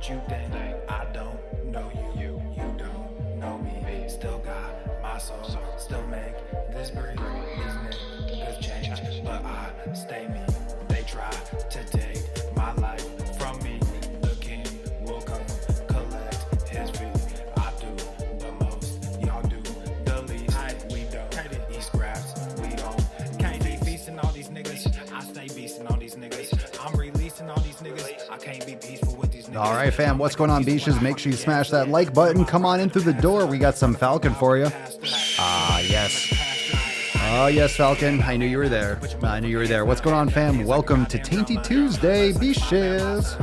You think I don't know you, you don't know me. Still got my soul, still make this breathe. These niggas change, but I stay me. They try to take my life from me. The king will come collect his fee. I do the most, y'all do the least. We don't eat scraps, we don't. Can't be feasting all these niggas. I stay beasting all these niggas. I'm releasing all these niggas. I can't be peaceful with these niggas. All right, fam, what's going on, beaches? Make sure you smash that like button. Come on in through the door. We got some Falcon for you. Yes. Oh, yes, Falcon. I knew you were there. I knew you were there. What's going on, fam? Welcome to Tainty Tuesday, beaches.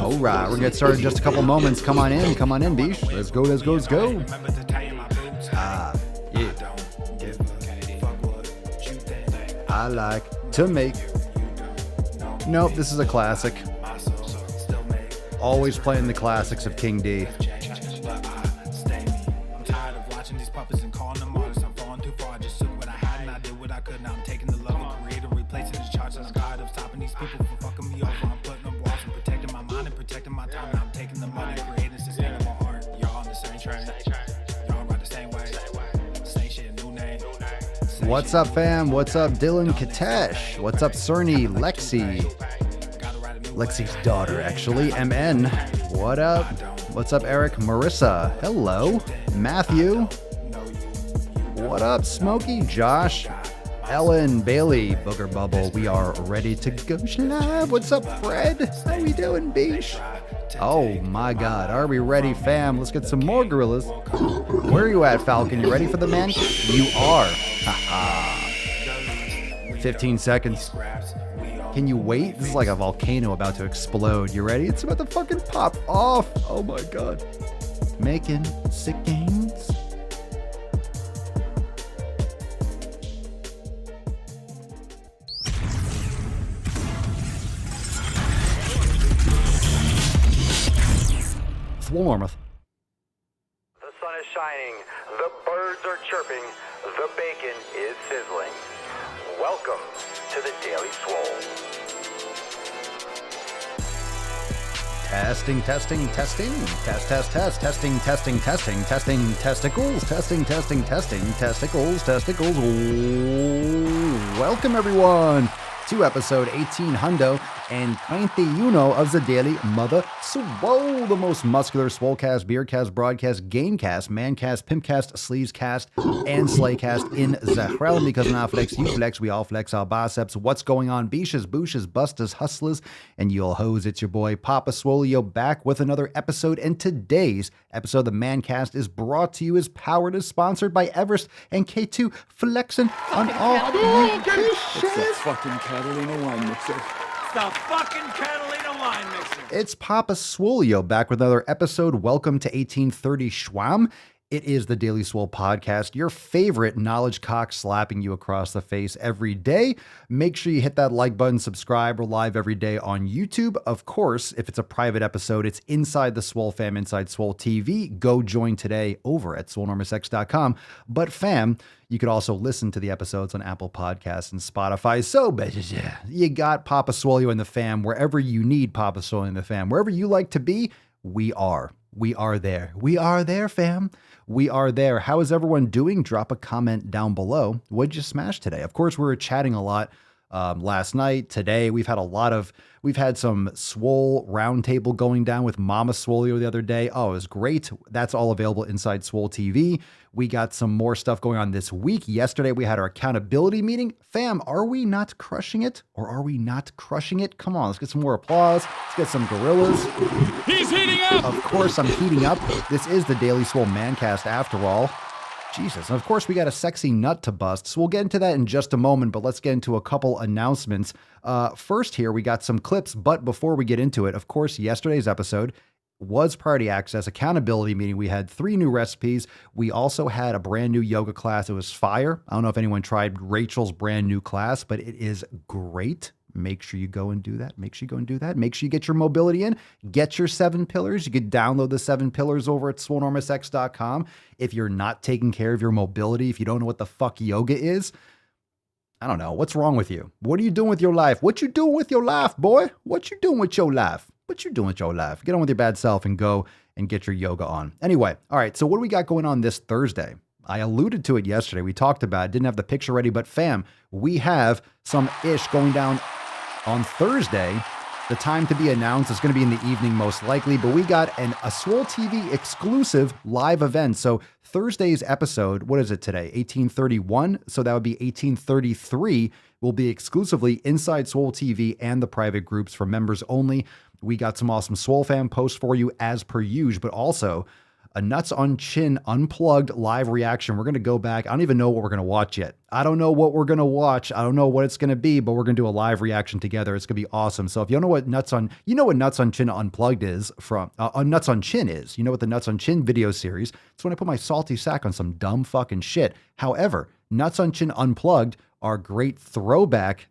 All right, we're going to get started in just a couple moments. Come on in, beach. Let's go, let's go, let's go. Yeah. I like to make... Nope, this is a classic. Always playing the classics of King D. I'm tired of watching these puppets and calling them artists. I'm falling too far. I just took what I had and I did what I could. Now I'm taking the love of creator, replacing the charts. And I'm tired of stopping these people from fucking me over. I'm putting up walls and protecting my mind and protecting my time. Now I'm taking the money, creating sustainable art. Y'all on the same train. Y'all ride the same way. Same shit, new name. What's up, fam? What's up, Dylan Katesh? What's up, Cerny, Lexi? Lexi's daughter, actually. MN. What up? What's up, Eric? Marissa. Hello. Matthew. What up, Smokey? Josh. Ellen, Bailey, Booger Bubble. We are ready to go live. What's up, Fred? How we doing, beach? Oh my God. Are we ready, fam? Let's get some more gorillas. Where are you at, Falcon? You ready for the man? You are. Haha. 15 seconds. Can you wait? This is like a volcano about to explode. You ready? It's about to fucking pop off. Oh my God. Making sick gains. Swolenormous. The sun is shining, the birds are chirping, the bacon is sizzling. Welcome to the Daily Swole. Testing. Testing, testing, testicles, testicles. Ooh. Welcome, everyone, to episode 18 hundo and 21 of the Daily Mother Swole, the most muscular swolecast, beercast, broadcast, gamecast, mancast, pimpcast, sleevescast, and slaycast in the realm, because when I flex, you flex, we all flex our biceps. What's going on, beaches, booshes, busters, hustlers, and you all hoes? It's your boy, Papa Swolio, back with another episode, and today's episode of the Mancast is brought to you, is powered, is sponsored by Everest and K2, flexing on all you beaches. It's the fucking Catalina wine mixer. The fucking Catalina wine mixer. It's Papa Swolio back with another episode. Welcome to 1830 Schwam. It is the Daily Swole podcast, your favorite knowledge cock slapping you across the face every day. Make sure you hit that like button, subscribe. We're live every day on YouTube. Of course, if it's a private episode, it's inside the Swole fam, inside Swole TV. Go join today over at Swolenormousx.com. But fam, you could also listen to the episodes on Apple Podcasts and Spotify. So, bitches, yeah, you got Papa Swolio and the fam wherever you need Papa Swolio and the fam. Wherever you like to be, we are. We are there. We are there, fam. We are there. How is everyone doing? Drop a comment down below. What'd you smash today? Of course, we were chatting a lot last night. Today, we've had some Swole roundtable going down with Mama Swolio the other day. Oh, it was great. That's all available inside Swole TV. We got some more stuff going on this week. Yesterday, we had our accountability meeting. Fam, are we not crushing it? Or are we not crushing it? Come on, let's get some more applause. Let's get some gorillas. He's heating up! Of course, I'm heating up. This is the Daily Swole Mancast after all. Jesus. And of course, we got a sexy nut to bust. So we'll get into that in just a moment, but let's get into a couple announcements. First here, we got some clips, but before we get into it, of course, yesterday's episode was Priority Access Accountability Meeting. We had 3 new recipes. We also had a brand new yoga class. It was fire. I don't know if anyone tried Rachel's brand new class, but it is great. Make sure you go and do that. Make sure you go and do that. Make sure you get your mobility in. Get your 7 pillars. You could download the 7 pillars over at Swolenormousx.com. If you're not taking care of your mobility, if you don't know what the fuck yoga is, I don't know. What's wrong with you? What are you doing with your life? What you doing with your life, boy? What you doing with your life? what you doing with your life? Get on with your bad self and go and get your yoga on. Anyway, all right, so what do we got going on this Thursday? I alluded to it yesterday. We talked about it, didn't have the picture ready, but fam, we have some ish going down on Thursday. The time to be announced is going to be in the evening most likely, but we got a Swole TV exclusive live event. So Thursday's episode, what is it today? 1831. So that would be 1833 will be exclusively inside Swole TV and the private groups for members only. We got some awesome Swole fam posts for you as per usual, but also a Nuts on Chin unplugged live reaction. We're going to go back. I don't even know what we're going to watch yet. I don't know what we're going to watch. I don't know what it's going to be, but we're going to do a live reaction together. It's going to be awesome. So if you don't know what Nuts on Chin unplugged is from, Nuts on Chin is, you know what the Nuts on Chin video series, it's when I put my salty sack on some dumb fucking shit. However, Nuts on Chin unplugged are great throwback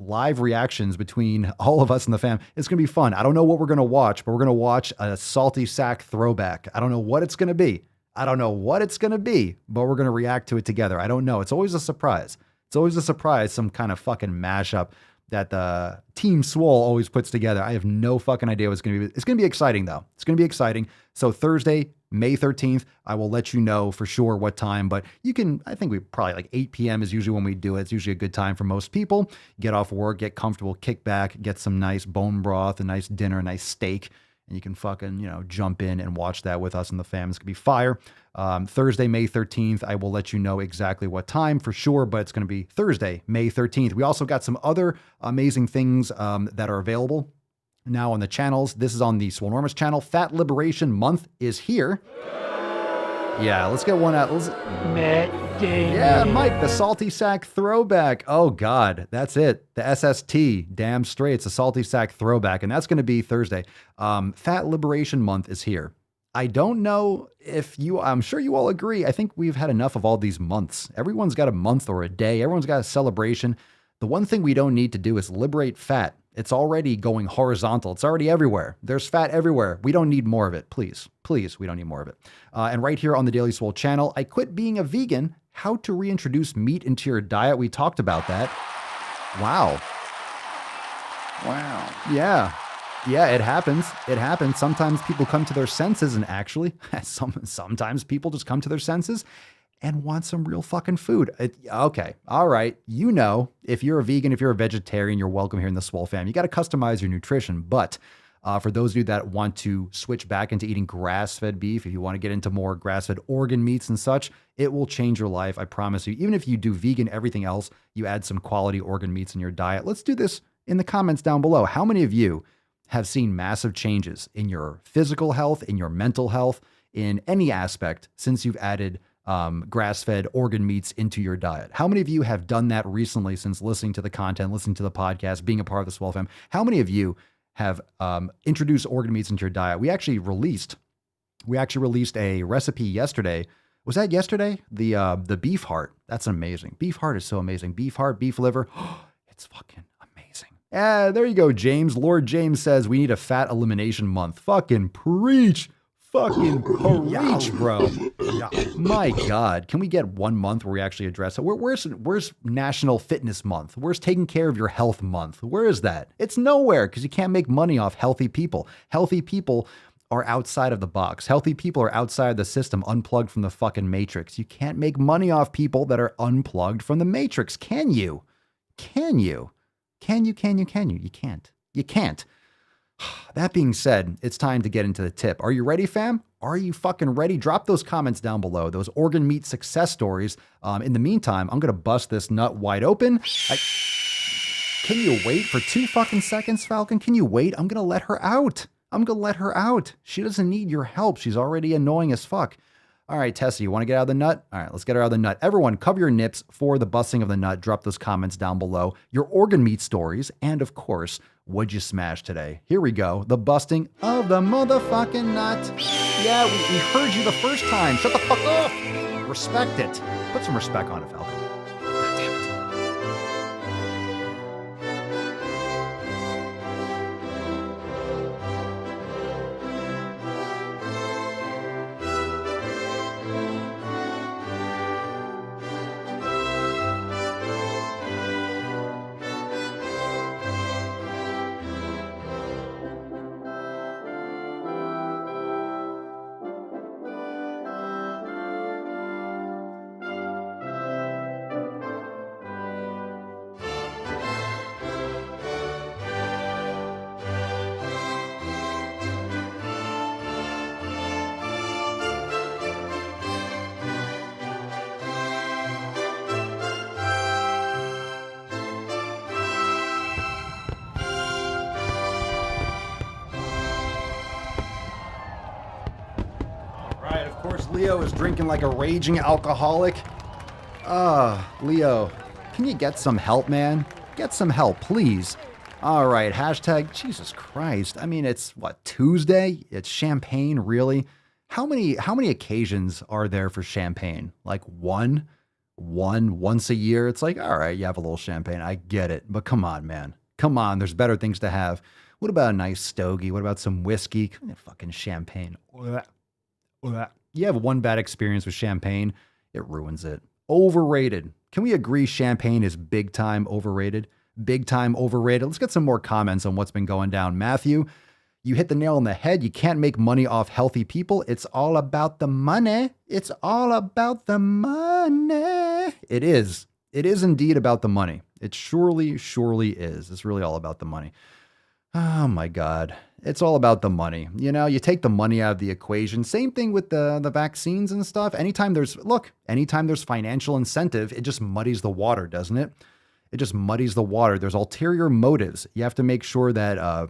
live reactions between all of us and the fam. It's going to be fun. I don't know what we're going to watch, but we're going to watch a salty sack throwback. I don't know what it's going to be. I don't know what it's going to be, but we're going to react to it together. I don't know. It's always a surprise. It's always a surprise, some kind of fucking mashup that the Team Swole always puts together. I have no fucking idea what it's going to be. It's going to be exciting, though. It's going to be exciting. So Thursday, May 13th, I will let you know for sure what time, but you can, I think we probably like 8 p.m. is usually when we do it. It's usually a good time for most people. Get off work, get comfortable, kick back, get some nice bone broth, a nice dinner, a nice steak, and you can fucking, jump in and watch that with us and the fam. It's going to be fire. Thursday, May 13th, I will let you know exactly what time for sure, but it's going to be Thursday, May 13th. We also got some other amazing things that are available now on the channels. This is on the Swolenormous channel. Fat Liberation Month is here. Yeah, let's get one out. Yeah, Mike, the salty sack throwback. Oh, God, that's it. The SST, damn straight. It's a salty sack throwback, and that's going to be Thursday. Fat Liberation Month is here. I don't know if I'm sure you all agree. I think we've had enough of all these months. Everyone's got a month or a day. Everyone's got a celebration. The one thing we don't need to do is liberate fat. It's already going horizontal. It's already everywhere. There's fat everywhere. We don't need more of it. Please, we don't need more of it. And right here on the Daily Swole channel, I quit being a vegan. How to reintroduce meat into your diet. We talked about that. Wow. Yeah, it happens. It happens. Sometimes people come to their senses, and actually, sometimes people just come to their senses and want some real fucking food. Okay. All right. If you're a vegan, if you're a vegetarian, you're welcome here in the Swole fam. You got to customize your nutrition. But for those of you that want to switch back into eating grass-fed beef, if you want to get into more grass-fed organ meats and such, it will change your life. I promise you. Even if you do vegan, everything else, you add some quality organ meats in your diet. Let's do this in the comments down below. How many of you have seen massive changes in your physical health, in your mental health, in any aspect since you've added grass-fed organ meats into your diet? How many of you have done that recently since listening to the content, listening to the podcast, being a part of the Swole fam? How many of you have introduced organ meats into your diet? We actually released a recipe yesterday. Was that yesterday? The beef heart. That's amazing. Beef heart is so amazing. Beef heart, beef liver. It's fucking amazing. There you go, James. Lord James says we need a fat elimination month. Fucking preach. Fucking preach, bro. My God. Can we get 1 month where we actually address it? Where's National Fitness Month? Where's Taking Care of Your Health Month? Where is that? It's nowhere, because you can't make money off healthy people. Healthy people are outside of the box. Healthy people are outside the system, unplugged from the fucking matrix. You can't make money off people that are unplugged from the matrix. Can you? Can you? You can't. You can't. That being said, it's time to get into the tip. Are you ready, fam? Are you fucking ready? Drop those comments down below, those organ meat success stories. In the meantime, I'm going to bust this nut wide open. Can you wait for 2 fucking seconds, Falcon? Can you wait? I'm going to let her out. She doesn't need your help. She's already annoying as fuck. All right, Tessa, you want to get out of the nut? All right, let's get her out of the nut. Everyone, cover your nips for the busting of the nut. Drop those comments down below. Your organ meat stories, and of course, what'd you smash today? Here we go. The busting of the motherfucking nut. Yeah, we heard you the first time. Shut the fuck up. Respect it. Put some respect on it, Falcon. God damn it. course, Leo is drinking like a raging alcoholic. Leo, can you get some help, man? Get some help, please. All right, hashtag Jesus Christ. I mean, it's what, Tuesday? It's champagne, really? How many occasions are there for champagne? Like once a year? It's like, all right, you have a little champagne. I get it. But come on, man. Come on, there's better things to have. What about a nice stogie? What about some whiskey? Fucking champagne. You have one bad experience with champagne, it ruins it. Overrated. Can we agree champagne is big time overrated? Big time overrated. Let's get some more comments on what's been going down. Matthew, you hit the nail on the head. You can't make money off healthy people. It's all about the money. It's all about the money. It is. It is indeed about the money. It surely is. It's really all about the money. Oh my God. It's all about the money. You know, you take the money out of the equation. Same thing with the vaccines and stuff. Anytime there's financial incentive, it just muddies the water, doesn't it? It just muddies the water. There's ulterior motives. You have to make sure that,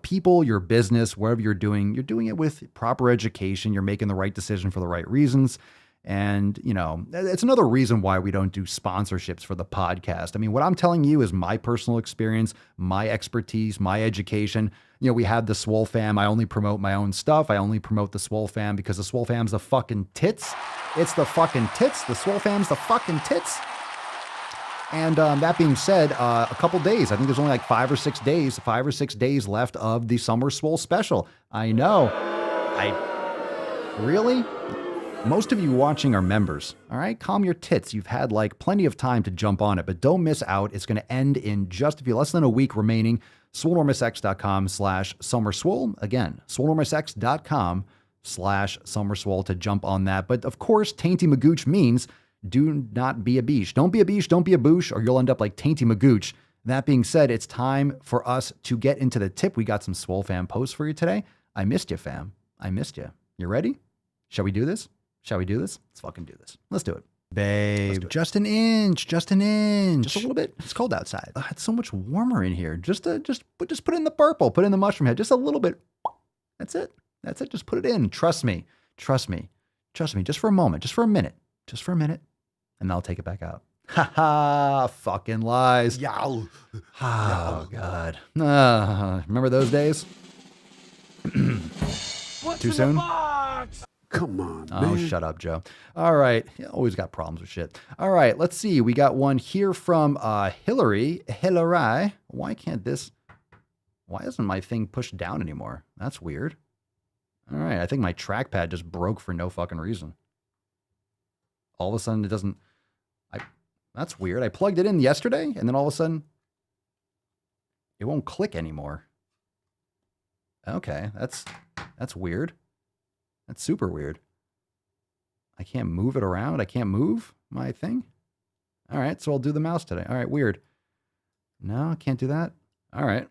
people, your business, wherever you're doing it with proper education. You're making the right decision for the right reasons. And, it's another reason why we don't do sponsorships for the podcast. I mean, what I'm telling you is my personal experience, my expertise, my education. We have the Swole fam. I only promote my own stuff. I only promote the Swole fam because the Swole fam's the fucking tits. It's the fucking tits. The Swole fam's the fucking tits. And that being said, a couple days, I think there's only like 5 or 6 days left of the Summer Swole special. I know. Really? Most of you watching are members, all right? Calm your tits. You've had like plenty of time to jump on it, but don't miss out. It's going to end in just less than a week remaining. Swolenormousx.com/SummerSwole. Again, Swolenormousx.com/SummerSwole to jump on that. But of course, Tainty Magooch means do not be a beesh. Don't be a beesh, don't be a boosh, or you'll end up like Tainty Magooch. That being said, it's time for us to get into the tip. We got some Swole fam posts for you today. I missed you, fam. I missed you. You ready? Shall we do this? Let's fucking do this. Let's do it. Babe, just an inch. Just a little bit. It's cold outside. It's so much warmer in here. Just put it in the purple. Put it in the mushroom head. Just a little bit. That's it. Just put it in. Trust me. Just for a moment. Just for a minute. And I'll take it back out. Ha ha. Fucking lies. Yow. Oh, God. Remember those days? What's Too in soon? the box? Come on, Oh, man. shut up, Joe. All right. You always got problems with shit. All right. Let's see. We got one here from Hillary. Why isn't my thing pushed down anymore? That's weird. All right. I think my trackpad just broke for no fucking reason. All of a sudden it doesn't. That's weird. I plugged it in yesterday and then all of a sudden it won't click anymore. Okay. That's weird. That's super weird. I can't move it around. I can't move my thing. All right, so I'll do the mouse today. All right, weird. No, I can't do that. All right.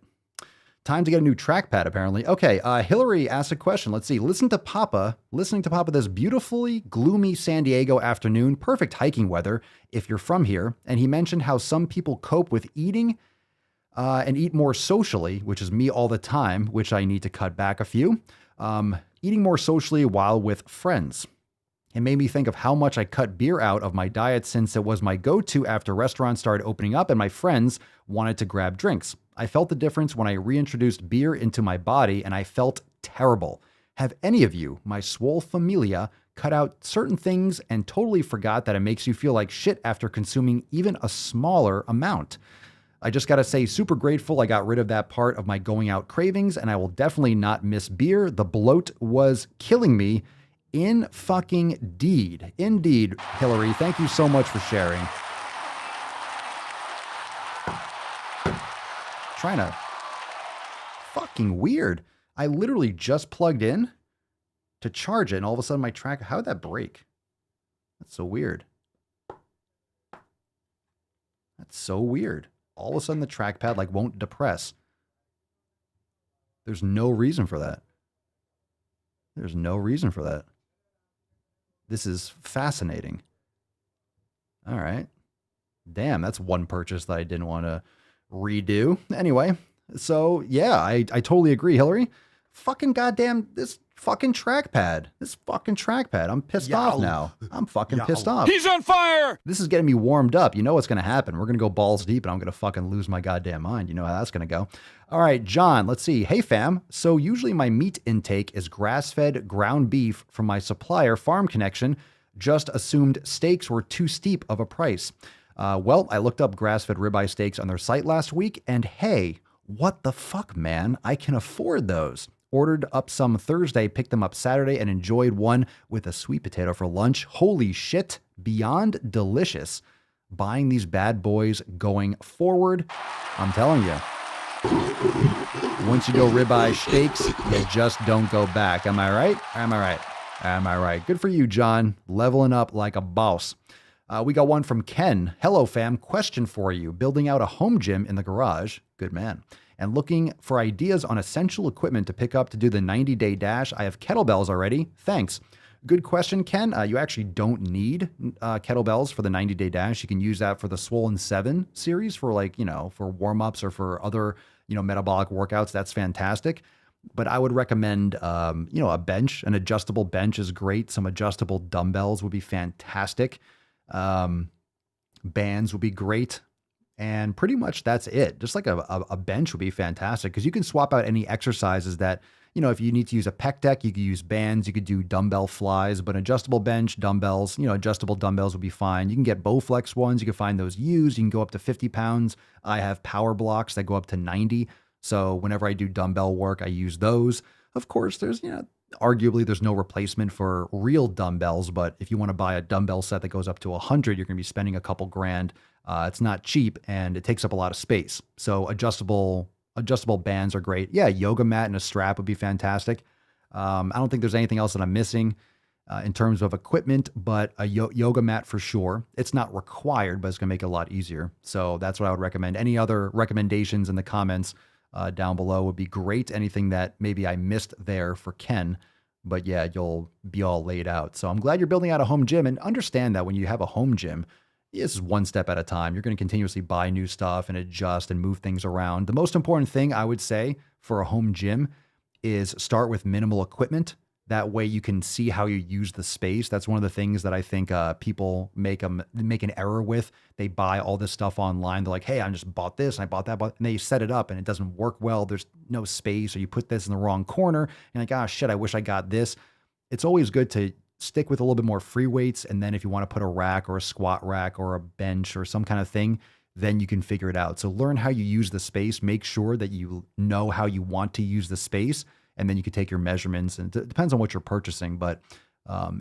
Time to get a new trackpad, apparently. Okay, Hillary asked a question. Let's see. Listening to Papa this beautifully gloomy San Diego afternoon. Perfect hiking weather if you're from here. And he mentioned how some people cope with eating and eat more socially, which is me all the time, which I need to cut back a few. Eating more socially while with friends. It made me think of how much I cut beer out of my diet since it was my go-to after restaurants started opening up and my friends wanted to grab drinks. I felt the difference when I reintroduced beer into my body and I felt terrible. Have any of you, my Swole familia, cut out certain things and totally forgot that it makes you feel like shit after consuming even a smaller amount? I just got to say, super grateful I got rid of that part of my going out cravings, and I will definitely not miss beer. The bloat was killing me. In fucking deed. Indeed, Hillary. Thank you so much for sharing. Trying to. Fucking weird. I literally just plugged in to charge it, and all of a sudden my track. How did that break? That's so weird. All of a sudden the trackpad won't depress. There's no reason for that. This is fascinating. All right. Damn, that's one purchase that I didn't want to redo. Anyway, so yeah, I totally agree, Hillary. Fucking goddamn, this fucking trackpad. I'm pissed off now. I'm fucking pissed off. He's on fire! This is getting me warmed up. You know what's going to happen. We're going to go balls deep and I'm going to fucking lose my goddamn mind. You know how that's going to go. All right, John, let's see. Hey, fam. So usually my meat intake is grass-fed ground beef from my supplier, Farm Connection. Just assumed steaks were too steep of a price. Well, I looked up grass-fed ribeye steaks on their site last week, and hey, what the fuck, man? I can afford those. Ordered up some Thursday, picked them up Saturday, and enjoyed one with a sweet potato for lunch. Holy shit, beyond delicious. Buying these bad boys going forward. I'm telling you. Once you go ribeye steaks, you just don't go back. Am I right? Good for you, John. Leveling up like a boss. We got one from Ken. Hello, fam. Question for you. Building out a home gym in the garage. Good man. And looking for ideas on essential equipment to pick up to do the 90-day dash. I have kettlebells already. Thanks. Good question, Ken. You actually don't need kettlebells for the 90-day dash. You can use that for the Swole 7 series for for warm-ups or for other, metabolic workouts. That's fantastic. But I would recommend, a bench. An adjustable bench is great. Some adjustable dumbbells would be fantastic. Bands would be great. And pretty much that's it. Just like a bench would be fantastic because you can swap out any exercises that, if you need to use a pec deck, you could use bands, you could do dumbbell flies, but adjustable bench, dumbbells, adjustable dumbbells would be fine. You can get Bowflex ones. You can find those used. You can go up to 50 pounds. I have power blocks that go up to 90. So whenever I do dumbbell work, I use those. Of course, there's, arguably there's no replacement for real dumbbells, but if you want to buy a dumbbell set that goes up to 100, you're going to be spending a couple grand. It's not cheap and it takes up a lot of space. So adjustable bands are great. Yeah, yoga mat and a strap would be fantastic. I don't think there's anything else that I'm missing in terms of equipment, but a yoga mat for sure. It's not required, but it's going to make it a lot easier. So that's what I would recommend. Any other recommendations in the comments down below would be great. Anything that maybe I missed there for Ken, but yeah, you'll be all laid out. So I'm glad you're building out a home gym, and understand that when you have a home gym, this is one step at a time. You're going to continuously buy new stuff and adjust and move things around. The most important thing I would say for a home gym is start with minimal equipment. That way you can see how you use the space. That's one of the things that I think people make an error with. They buy all this stuff online. They're like, hey, I just bought this and I bought that, and they set it up and it doesn't work well. There's no space, or you put this in the wrong corner and like, shit, I wish I got this. It's always good to stick with a little bit more free weights. And then if you want to put a rack or a squat rack or a bench or some kind of thing, then you can figure it out. So learn how you use the space. Make sure that you know how you want to use the space. And then you can take your measurements, and it depends on what you're purchasing, but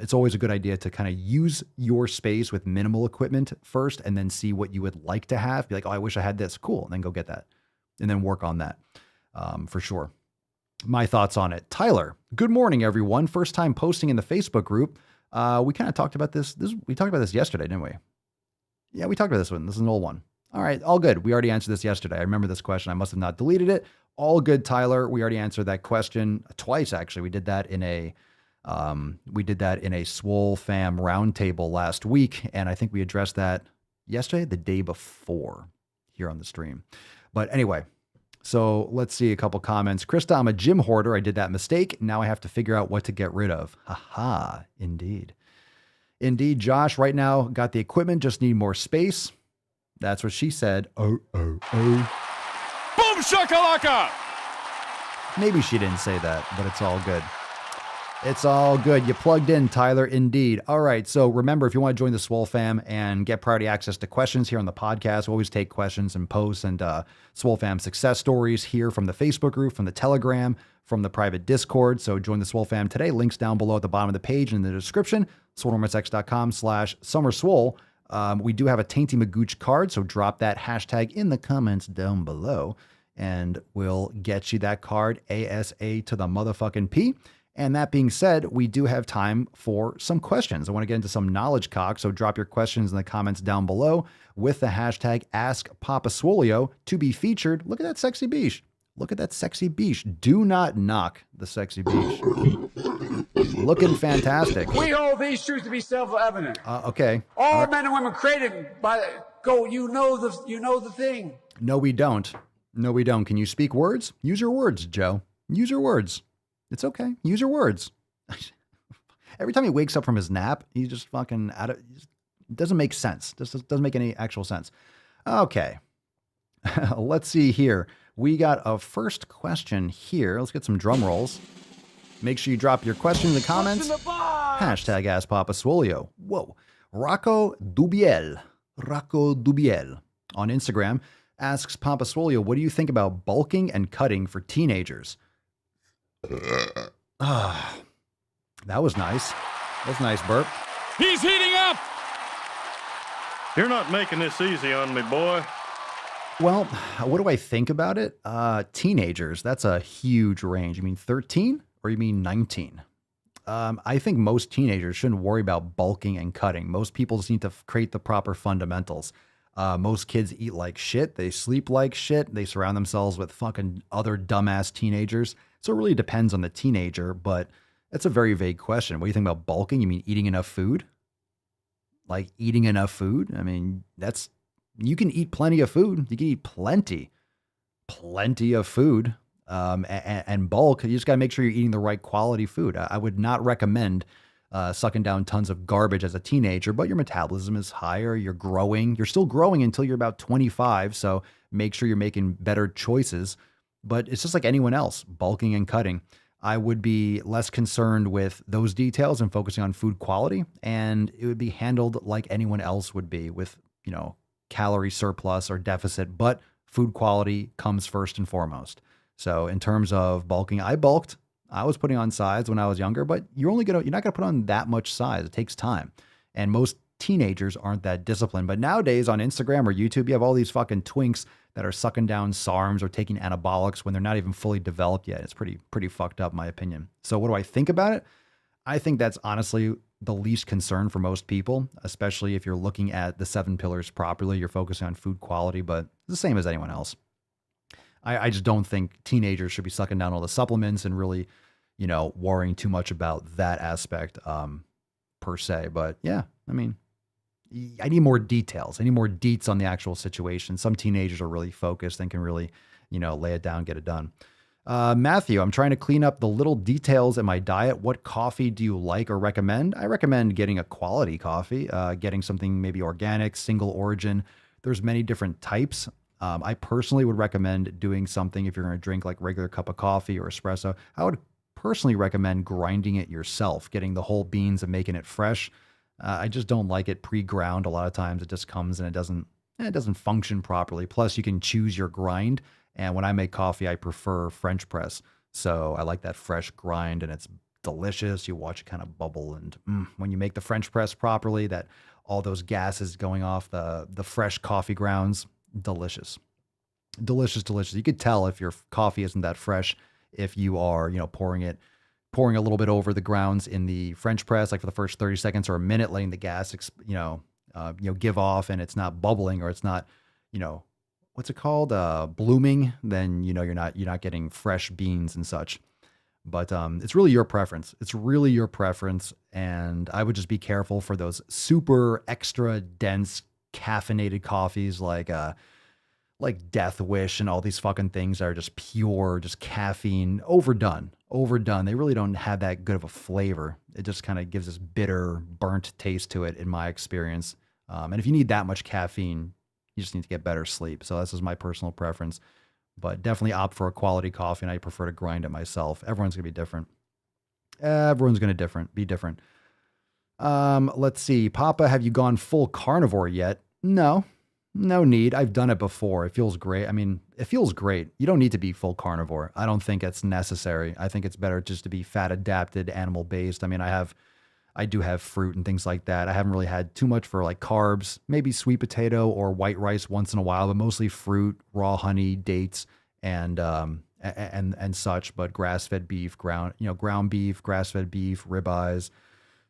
it's always a good idea to kind of use your space with minimal equipment first, and then see what you would like to have. Be like, oh, I wish I had this. Cool. And then go get that and then work on that for sure. My thoughts on it. Tyler, good morning, everyone. First time posting in the Facebook group. We kind of talked about this. We talked about this yesterday, didn't we? Yeah, we talked about this one. This is an old one. All right, all good. We already answered this yesterday. I remember this question. I must have not deleted it. All good, Tyler. We already answered that question twice, actually. We did that in a Swole fam roundtable last week, and I think we addressed that yesterday, the day before, here on the stream. But anyway, so let's see a couple comments. Krista, I'm a gym hoarder. I did that mistake. Now I have to figure out what to get rid of. Haha, indeed. Indeed, Josh, right now, got the equipment, just need more space. That's what she said. Oh. Boom shakalaka! Maybe she didn't say that, but it's all good. It's all good. You plugged in, Tyler, indeed. All right, so remember, if you want to join the Swole fam and get priority access to questions here on the podcast, we always take questions and posts and Swole fam success stories here from the Facebook group, from the Telegram, from the private Discord. So join the Swole fam today. Links down below at the bottom of the page in the description, swolenormousx.com/summerswole. We do have a Tainty Magooch card, so drop that hashtag in the comments down below, and we'll get you that card ASA to the motherfucking P. And that being said, we do have time for some questions. I want to get into some knowledge cock, so drop your questions in the comments down below with the hashtag AskPapaSwolio to be featured. Look at that sexy beach. Look at that sexy beach. Do not knock the sexy beach. Looking fantastic. We hold these truths to be self-evident. Okay. All men and women created by you know the thing. No, we don't. No, we don't. Can you speak words? Use your words, Joe. Use your words. It's okay. Use your words. Every time he wakes up from his nap, he's just fucking out of. It doesn't make sense. This doesn't make any actual sense. Okay. Let's see here. We got a first question here. Let's get some drum rolls. Make sure you drop your question in the comments. Hashtag Ask Papa Swolio. Whoa. Rocco Dubiel on Instagram asks Papa Swolio, what do you think about bulking and cutting for teenagers? That was nice. That's a nice burp. He's heating up! You're not making this easy on me, boy. Well, what do I think about it? Teenagers, that's a huge range. You mean 13 or you mean 19? I think most teenagers shouldn't worry about bulking and cutting. Most people just need to create the proper fundamentals. Most kids eat like shit. They sleep like shit. They surround themselves with fucking other dumbass teenagers. So it really depends on the teenager, but that's a very vague question. What do you think about bulking? You mean eating enough food? Like eating enough food? I mean, you can eat plenty of food. You can eat plenty of food. And bulk, you just got to make sure you're eating the right quality food. I would not recommend sucking down tons of garbage as a teenager, but your metabolism is higher. You're growing. You're still growing until you're about 25. So make sure you're making better choices. But it's just like anyone else, bulking and cutting. I would be less concerned with those details and focusing on food quality. And it would be handled like anyone else would be with, calorie surplus or deficit. But food quality comes first and foremost. So in terms of bulking, I bulked. I was putting on size when I was younger, but you're not gonna put on that much size. It takes time. And most teenagers aren't that disciplined. But nowadays on Instagram or YouTube, you have all these fucking twinks that are sucking down SARMs or taking anabolics when they're not even fully developed yet. It's pretty fucked up, in my opinion. So what do I think about it? I think that's honestly the least concern for most people, especially if you're looking at the 7 pillars properly. You're focusing on food quality, but it's the same as anyone else. I just don't think teenagers should be sucking down all the supplements and really, worrying too much about that aspect per se. But yeah, I mean, I need more details. I need more deets on the actual situation. Some teenagers are really focused and can really, lay it down, get it done. Matthew, I'm trying to clean up the little details in my diet. What coffee do you like or recommend? I recommend getting a quality coffee, getting something maybe organic, single origin. There's many different types. I personally would recommend doing something if you're going to drink like regular cup of coffee or espresso. I would personally recommend grinding it yourself, getting the whole beans and making it fresh. I just don't like it pre-ground. A lot of times it just comes and it doesn't function properly. Plus you can choose your grind. And when I make coffee, I prefer French press. So I like that fresh grind and it's delicious. You watch it kind of bubble. And when you make the French press properly, that all those gases going off the fresh coffee grounds, delicious. You could tell if your coffee isn't that fresh if you are, pouring a little bit over the grounds in the French press, like for the first 30 seconds or a minute, letting the gas, give off and it's not bubbling or it's not, what's it called? Blooming. Then, you're not getting fresh beans and such. But it's really your preference. And I would just be careful for those super extra dense caffeinated coffees like Death Wish and all these fucking things that are just pure, just caffeine, overdone. They really don't have that good of a flavor. It just kind of gives this bitter, burnt taste to it in my experience. And if you need that much caffeine, you just need to get better sleep. So this is my personal preference, but definitely opt for a quality coffee. And I prefer to grind it myself. Everyone's going to be different. Be different. Let's see. Papa, have you gone full carnivore yet? No need. I've done it before. It feels great. I mean, it feels great. You don't need to be full carnivore. I don't think it's necessary. I think it's better just to be fat adapted, animal based. I mean, I do have fruit and things like that. I haven't really had too much for like carbs, maybe sweet potato or white rice once in a while, but mostly fruit, raw honey, dates, and such. But grass-fed beef, ground beef, grass-fed beef, ribeyes,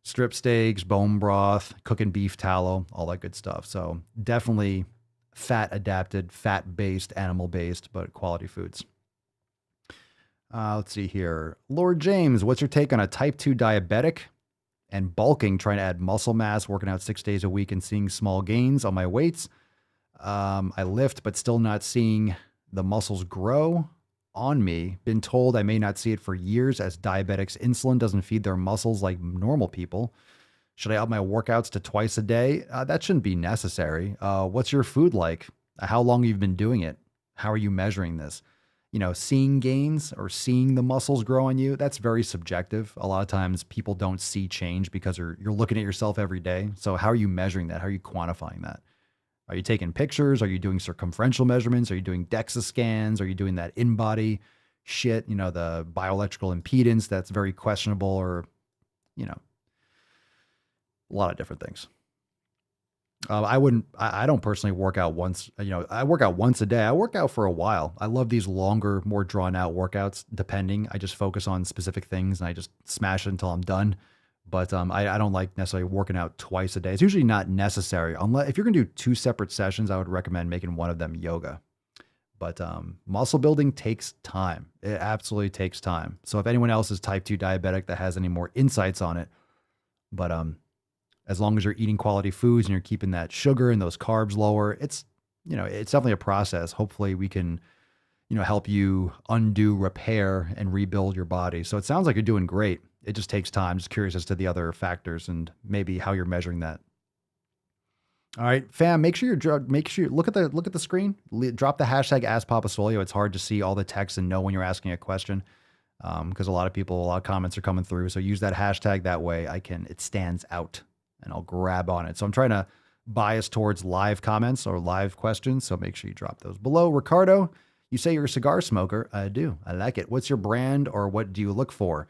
strip steaks, bone broth, cooking beef tallow, all that good stuff. So definitely fat adapted, fat based, animal based, but quality foods. Let's see here. Lord James, what's your take on a type 2 diabetic and bulking, trying to add muscle mass, working out 6 days a week and seeing small gains on my weights? I lift, but still not seeing the muscles grow. on me. Been told I may not see it for years as diabetics' insulin doesn't feed their muscles like normal people. Should I up my workouts to twice a day? That shouldn't be necessary. What's your food like? How long have you been doing it? How are you measuring this? Seeing gains or seeing the muscles grow on you, that's very subjective. A lot of times people don't see change because you're looking at yourself every day. So how are you measuring that? How are you quantifying that? Are you taking pictures? Are you doing circumferential measurements? Are you doing DEXA scans? Are you doing that in-body shit? The bioelectrical impedance that's very questionable, or, a lot of different things. I don't personally work out once, I work out once a day. I work out for a while. I love these longer, more drawn out workouts, depending. I just focus on specific things and I just smash it until I'm done. But I don't like necessarily working out twice a day. It's usually not necessary. Unless if you're going to do 2 separate sessions, I would recommend making one of them yoga. But muscle building takes time. It absolutely takes time. So if anyone else is type 2 diabetic that has any more insights on it, but as long as you're eating quality foods and you're keeping that sugar and those carbs lower, it's definitely a process. Hopefully we can, help you undo, repair, and rebuild your body. So it sounds like you're doing great. It just takes time. Just curious as to the other factors and maybe how you're measuring that. All right, fam, make sure you look at the screen. Drop the hashtag #AskPapaSwolio. It's hard to see all the text and know when you're asking a question. Because a lot of comments are coming through. So use that hashtag. That way it stands out and I'll grab on it. So I'm trying to bias towards live comments or live questions. So make sure you drop those below. Ricardo, you say you're a cigar smoker. I do. I like it. What's your brand or what do you look for?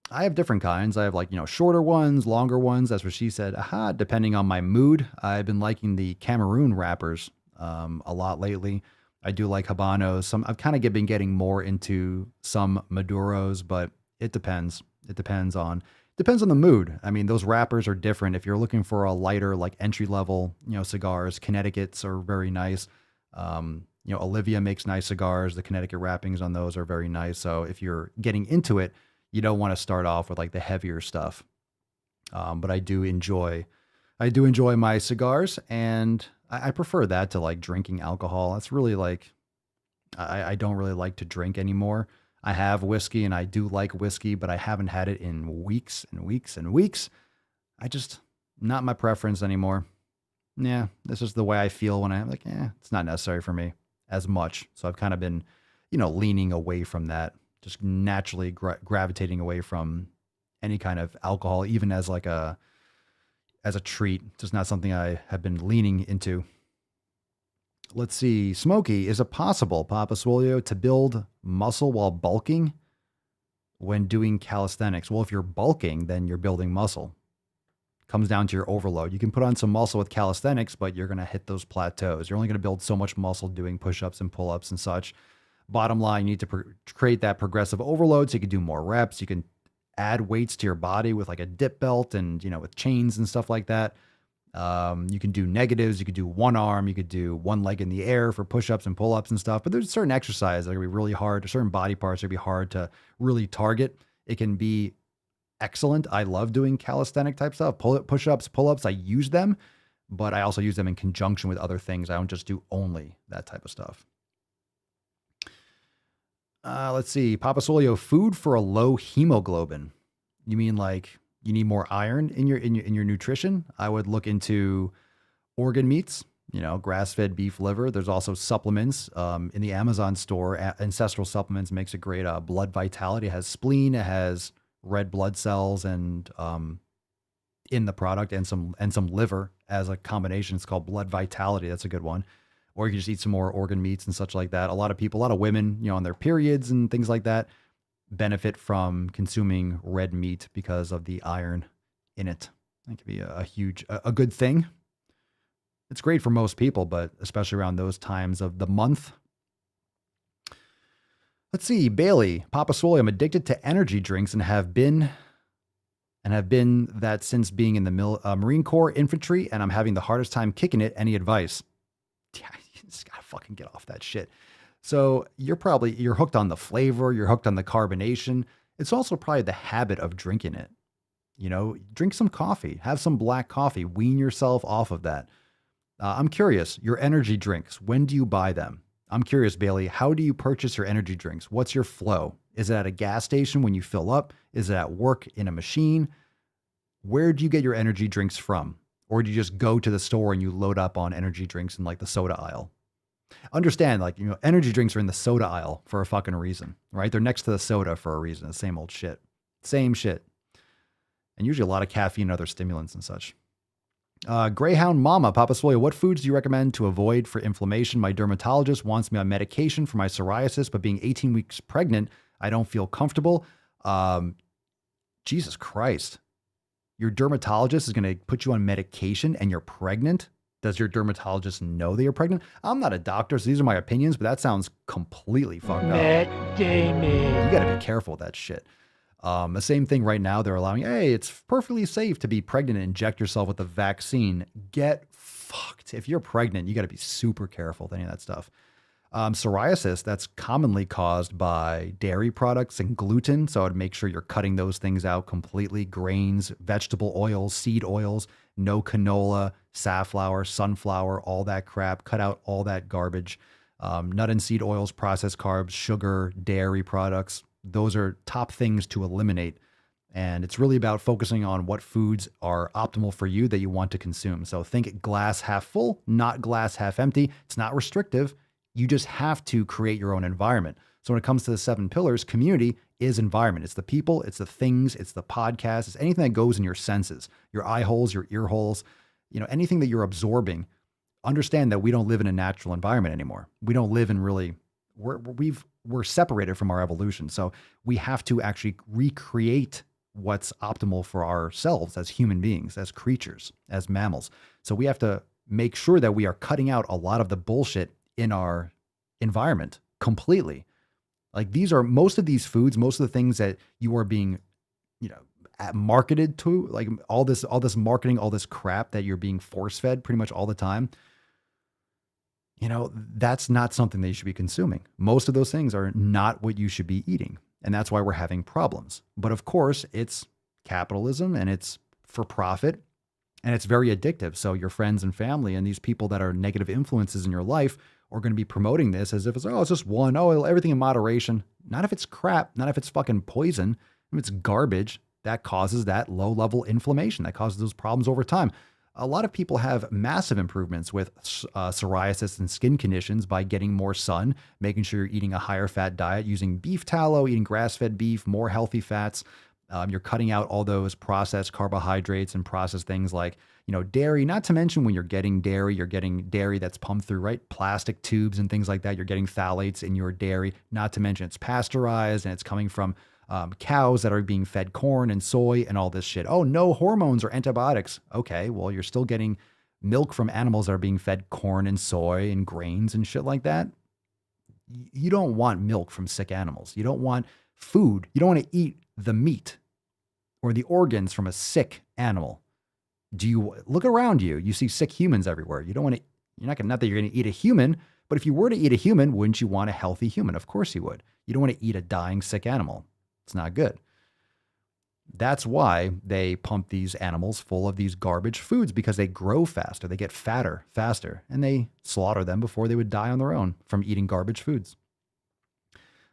I have different kinds. I have shorter ones, longer ones. That's what she said. Depending on my mood. I've been liking the Cameroon wrappers a lot lately. I do like Habanos. I've kind of been getting more into some Maduros, but it depends. It depends on the mood. I mean, those wrappers are different. If you're looking for a lighter, entry level, cigars, Connecticut's are very nice. Olivia makes nice cigars. The Connecticut wrappings on those are very nice. So if you're getting into it, you don't want to start off with the heavier stuff. But I do enjoy my cigars, and I prefer that to drinking alcohol. That's really I don't really like to drink anymore. I have whiskey and I do like whiskey, but I haven't had it in weeks and weeks and weeks. Not my preference anymore. Yeah, this is the way I feel when I'm it's not necessary for me as much. So I've kind of been, leaning away from that, just naturally gravitating away from any kind of alcohol, even as a treat. Just not something I have been leaning into. Let's see. Smokey, is it possible, Papa Swolio, to build muscle while bulking when doing calisthenics? Well, if you're bulking, then you're building muscle. Comes down to your overload. You can put on some muscle with calisthenics, but you're going to hit those plateaus. You're only going to build so much muscle doing push-ups and pull-ups and such. Bottom line, you need to create that progressive overload so you can do more reps. You can add weights to your body with a dip belt and, with chains and stuff like that. You can do negatives. You could do one arm. You could do one leg in the air for push-ups and pull-ups and stuff. But there's certain exercises that are going to be really hard. Certain body parts are going to be hard to really target. It can be excellent. I love doing calisthenic type stuff. Push-ups, pull-ups. I use them, but I also use them in conjunction with other things. I don't just do only that type of stuff. Let's see. Papa Swolio, food for a low hemoglobin. You mean you need more iron in your nutrition? I would look into organ meats, grass-fed beef liver. There's also supplements in the Amazon store. Ancestral Supplements makes a great blood vitality. It has spleen, it has red blood cells, and in the product, and some liver as a combination. It's called Blood Vitality. That's a good one. Or you can just eat some more organ meats and such like that. A lot of women, on their periods and things like that, benefit from consuming red meat because of the iron in it. That could be a good thing. It's great for most people, but especially around those times of the month. Let's see, Bailey, Papa Swolio, I'm addicted to energy drinks and have been that since being in the Marine Corps infantry, and I'm having the hardest time kicking it. Any advice? Yeah, you just gotta fucking get off that shit. So you're hooked on the flavor, you're hooked on the carbonation. It's also probably the habit of drinking it. Drink some coffee, have some black coffee, wean yourself off of that. I'm curious, your energy drinks, when do you buy them? I'm curious, Bailey, how do you purchase your energy drinks? What's your flow? Is it at a gas station when you fill up? Is it at work in a machine? Where do you get your energy drinks from? Or do you just go to the store and you load up on energy drinks in like the soda aisle? Understand, like, energy drinks are in the soda aisle for a fucking reason, right? They're next to the soda for a reason. The same old shit. Same shit. And usually a lot of caffeine and other stimulants and such. Greyhound Mama, Papa Swole, what foods do you recommend to avoid for inflammation? My dermatologist wants me on medication for my psoriasis, but being 18 weeks pregnant, I don't feel comfortable. Jesus Christ. Your dermatologist is going to put you on medication and you're pregnant? Does your dermatologist know that you're pregnant? I'm not a doctor, so these are my opinions, but that sounds completely fucked up. Matt Damon. You got to be careful with that shit. The same thing right now, they're allowing, hey, it's perfectly safe to be pregnant and inject yourself with the vaccine. Get fucked. If you're pregnant, you got to be super careful with any of that stuff. Psoriasis, that's commonly caused by dairy products and gluten. So I'd make sure you're cutting those things out completely. Grains, vegetable oils, seed oils, no canola, safflower, sunflower, all that crap. Cut out all that garbage. Nut and seed oils, processed carbs, sugar, dairy products. Those are top things to eliminate. And it's really about focusing on what foods are optimal for you that you want to consume. So think glass half full, not glass half empty. It's not restrictive. You just have to create your own environment. So when it comes to the 7 pillars, community is environment. It's the people, it's the things, it's the podcast, it's anything that goes in your senses, your eye holes, your ear holes, anything that you're absorbing. Understand that we don't live in a natural environment anymore. We don't live in really, we're separated from our evolution. So we have to actually recreate what's optimal for ourselves as human beings, as creatures, as mammals. So we have to make sure that we are cutting out a lot of the bullshit in our environment completely. Like most of these foods, most of the things that you are being, marketed to, like all this marketing, all this crap that you're being force fed pretty much all the time. That's not something that you should be consuming. Most of those things are not what you should be eating. And that's why we're having problems. But of course, it's capitalism and it's for profit and it's very addictive. So your friends and family and these people that are negative influences in your life are going to be promoting this as if it's just one. Oh, everything in moderation. Not if it's crap. Not if it's fucking poison. If it's garbage, that causes that low level inflammation. That causes those problems over time. A lot of people have massive improvements with psoriasis and skin conditions by getting more sun, making sure you're eating a higher fat diet, using beef tallow, eating grass-fed beef, more healthy fats. You're cutting out all those processed carbohydrates and processed things like, dairy, not to mention when you're getting dairy that's pumped through, right? Plastic tubes and things like that. You're getting phthalates in your dairy, not to mention it's pasteurized and it's coming from cows that are being fed corn and soy and all this shit. Oh, no hormones or antibiotics. Okay, well, you're still getting milk from animals that are being fed corn and soy and grains and shit like that. You don't want milk from sick animals. You don't want food. You don't want to eat the meat or the organs from a sick animal. Do you look around you? You see sick humans everywhere. You don't want to, not that you're going to eat a human, but if you were to eat a human, wouldn't you want a healthy human? Of course you would. You don't want to eat a dying sick animal. It's not good. That's why they pump these animals full of these garbage foods, because they grow faster, they get fatter faster, and they slaughter them before they would die on their own from eating garbage foods.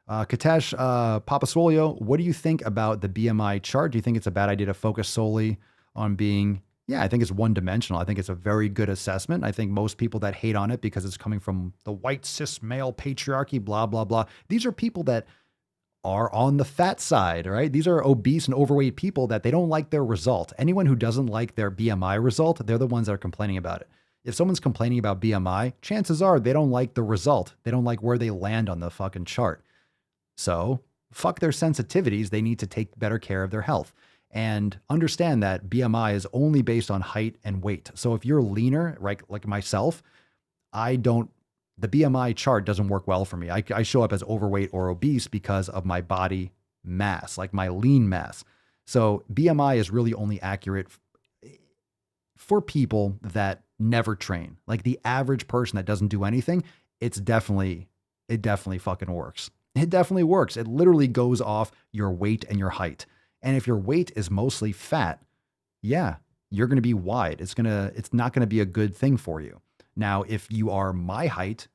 Katesh Papasolio, what do you think about the BMI chart? Do you think it's a bad idea to focus solely on being, I think it's one-dimensional. I think it's a very good assessment. I think most people that hate on it because it's coming from the white cis male patriarchy, blah, blah, blah. These are people that are on the fat side, right? These are obese and overweight people that they don't like their result. Anyone who doesn't like their BMI result, they're the ones that are complaining about it. If someone's complaining about BMI, chances are they don't like the result. They don't like where they land on the fucking chart. So fuck their sensitivities. They need to take better care of their health and understand that BMI is only based on height and weight. So if you're leaner, right, like myself, the BMI chart doesn't work well for me. I show up as overweight or obese because of my body mass, like my lean mass. So BMI is really only accurate for people that never train. Like the average person that doesn't do anything, it definitely fucking works. It definitely works. It literally goes off your weight and your height. And if your weight is mostly fat, you're going to be wide. It's not going to be a good thing for you. Now, if you are my height,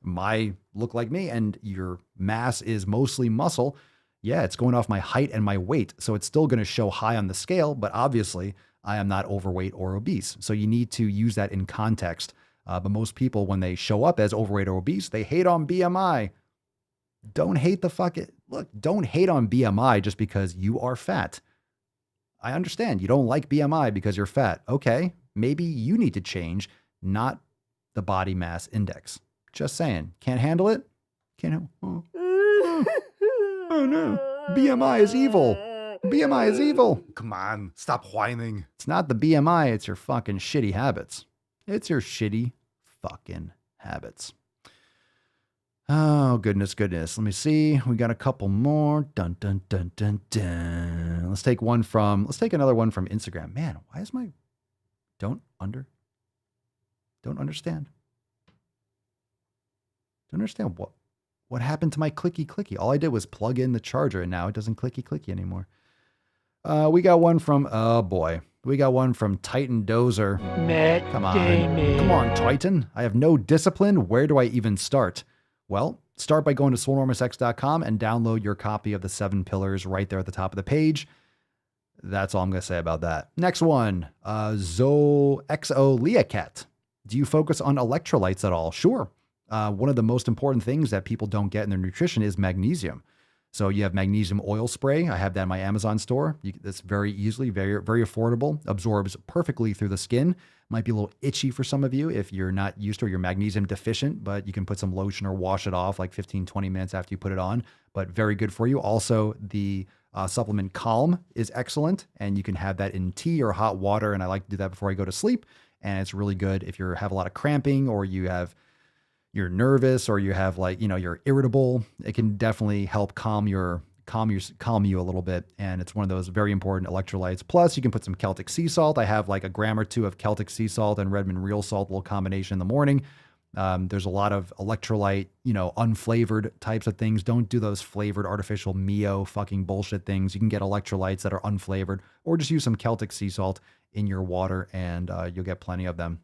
look like me, and your mass is mostly muscle, yeah, it's going off my height and my weight. So it's still going to show high on the scale, but obviously I am not overweight or obese. So you need to use that in context. But most people, when they show up as overweight or obese, they hate on BMI. Don't hate don't hate on BMI just because you are fat. I understand you don't like BMI because you're fat. Okay, maybe you need to change, not the body mass index. Just saying. Can't handle it? Can't. Oh no. BMI is evil. BMI is evil. Come on, stop whining. It's not the BMI, it's your fucking shitty habits. It's your shitty fucking habits. Oh, goodness. Let me see. We got a couple more. Dun, dun, dun, dun, dun. Let's take another one from Instagram. Man, why is my, don't understand. Don't understand what happened to my clicky. All I did was plug in the charger and now it doesn't clicky anymore. We got one from, oh boy. We got one from Titan Dozer. Come on, Titan. I have no discipline. Where do I even start? Well, start by going to Swolenormousx.com and download your copy of the 7 pillars right there at the top of the page. That's all I'm going to say about that. Next one, XO Leacat. Do you focus on electrolytes at all? Sure. One of the most important things that people don't get in their nutrition is magnesium. So you have magnesium oil spray. I have that in my Amazon store. That's very easily, very, very affordable, absorbs perfectly through the skin. Might be a little itchy for some of you if you're not used to or you're magnesium deficient, but you can put some lotion or wash it off like 15, 20 minutes after you put it on, but very good for you. Also, the supplement Calm is excellent, and you can have that in tea or hot water, and I like to do that before I go to sleep, and it's really good if you have a lot of cramping or you're nervous or you have you're irritable. It can definitely help calm you a little bit. And it's one of those very important electrolytes. Plus you can put some Celtic sea salt. I have like a gram or two of Celtic sea salt and Redmond real salt, a little combination in the morning. There's a lot of electrolyte, unflavored types of things. Don't do those flavored artificial Mio fucking bullshit things. You can get electrolytes that are unflavored or just use some Celtic sea salt in your water and you'll get plenty of them.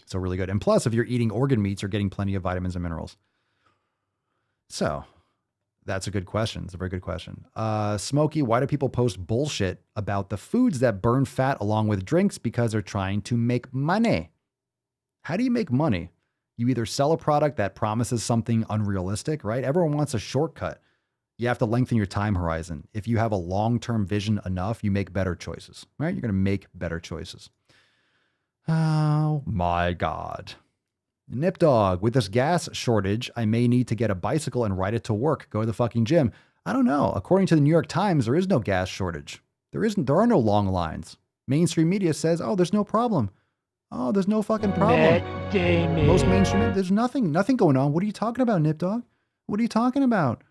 So really good. And plus, if you're eating organ meats, you're getting plenty of vitamins and minerals. So that's a good question. It's a very good question. Smokey, why do people post bullshit about the foods that burn fat along with drinks? Because they're trying to make money. How do you make money? You either sell a product that promises something unrealistic, right? Everyone wants a shortcut. You have to lengthen your time horizon. If you have a long-term vision enough, you make better choices, right? You're going to make better choices. Oh my God. Nip Dog, with this gas shortage, I may need to get a bicycle and ride it to work. Go to the fucking gym. I don't know. According to the New York Times, there is no gas shortage. There are no long lines. Mainstream media says, oh, there's no problem. Oh, there's no fucking problem. Most mainstream, there's nothing going on. What are you talking about, Nip Dog? What are you talking about?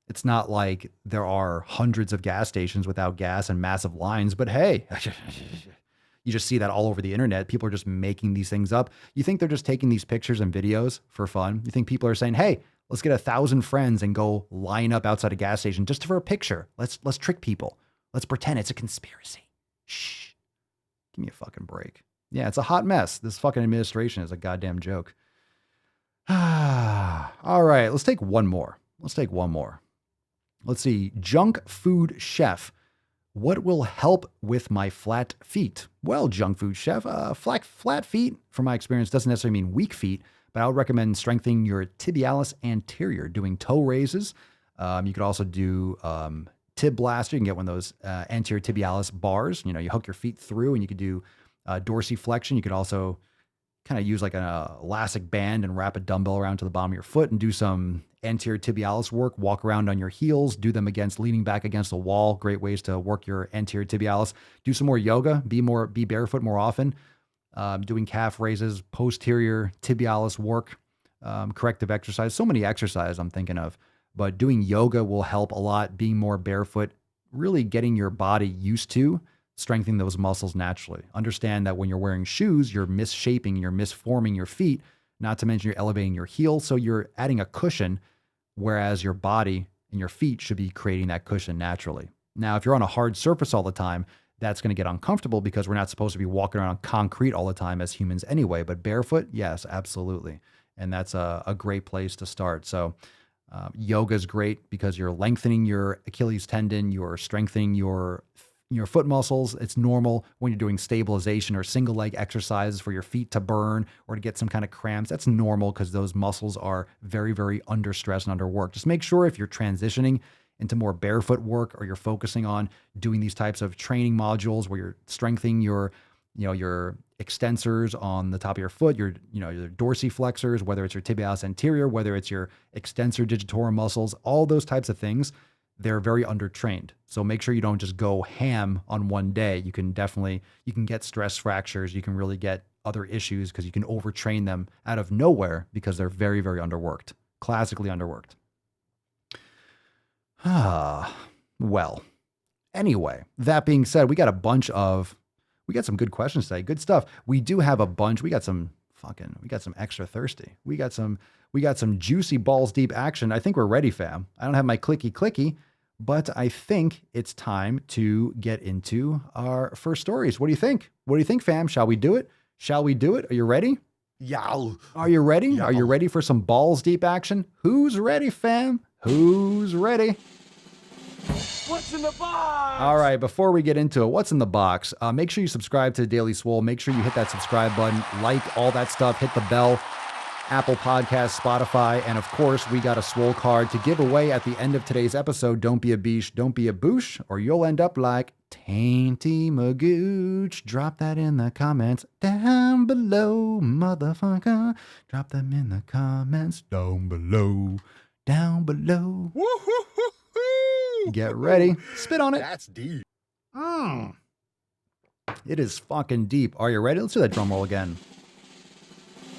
It's not like there are hundreds of gas stations without gas and massive lines, but hey, you just see that all over the internet. People are just making these things up. You think they're just taking these pictures and videos for fun? You think people are saying, hey, let's get 1,000 friends and go line up outside a gas station just for a picture. Let's trick people. Let's pretend it's a conspiracy. Shh. Give me a fucking break. Yeah, it's a hot mess. This fucking administration is a goddamn joke. All right, let's take one more. Let's see. Junk food chef. What will help with my flat feet? Well, junk food chef, flat feet, from my experience, doesn't necessarily mean weak feet, but I would recommend strengthening your tibialis anterior, doing toe raises. You could also do tib blaster. You can get one of those anterior tibialis bars. You hook your feet through, and you could do dorsiflexion. You could also kind of use like an elastic band and wrap a dumbbell around to the bottom of your foot and do some anterior tibialis work. Walk around on your heels, do them leaning back against the wall. Great ways to work your anterior tibialis. Do some more yoga, be barefoot more often. Doing calf raises, posterior tibialis work, corrective exercise. So many exercises I'm thinking of, but doing yoga will help a lot. Being more barefoot, really getting your body used to strengthening those muscles naturally. Understand that when you're wearing shoes, you're misshaping, you're misforming your feet, not to mention you're elevating your heel. So you're adding a cushion, whereas your body and your feet should be creating that cushion naturally. Now, if you're on a hard surface all the time, That's going to get uncomfortable because we're not supposed to be walking around on concrete all the time as humans anyway. But barefoot, yes, absolutely. And that's a great place to start. So yoga is great because you're lengthening your Achilles tendon, you're strengthening your foot muscles. It's normal when you're doing stabilization or single leg exercises for your feet to burn or to get some kind of cramps. That's normal because those muscles are very, very under stress and under work. Just make sure if you're transitioning into more barefoot work or you're focusing on doing these types of training modules where you're strengthening your extensors on the top of your foot, your dorsiflexors, whether it's your tibialis anterior, whether it's your extensor digitorum muscles, all those types of things, they're very undertrained. So make sure you don't just go ham on one day. You can get stress fractures. You can really get other issues because you can overtrain them out of nowhere because they're very, very underworked, classically underworked. Well, anyway, that being said, we got some good questions today. Good stuff. We do have a bunch. We got some extra thirsty. We got some juicy balls deep action. I think we're ready, fam. I don't have my clicky, but I think it's time to get into our first stories. What do you think? What do you think, fam? Shall we do it? Are you ready? Yeah. Are you ready? Yeah. Are you ready for some balls deep action? Who's ready, fam? Who's ready? What's in the box? All right, before we get into it, what's in the box? Make sure you subscribe to Daily Swole. Make sure you hit that subscribe button, like all that stuff, hit the bell, Apple Podcasts, Spotify, and of course, we got a Swole card to give away at the end of today's episode. Don't be a beesh, don't be a boosh, or you'll end up like Tainty Magooch. Drop that in the comments down below, motherfucker. Drop them in the comments down below. Get ready. Spit on it. That's deep. It is fucking deep. Are you ready? Let's do that drum roll again.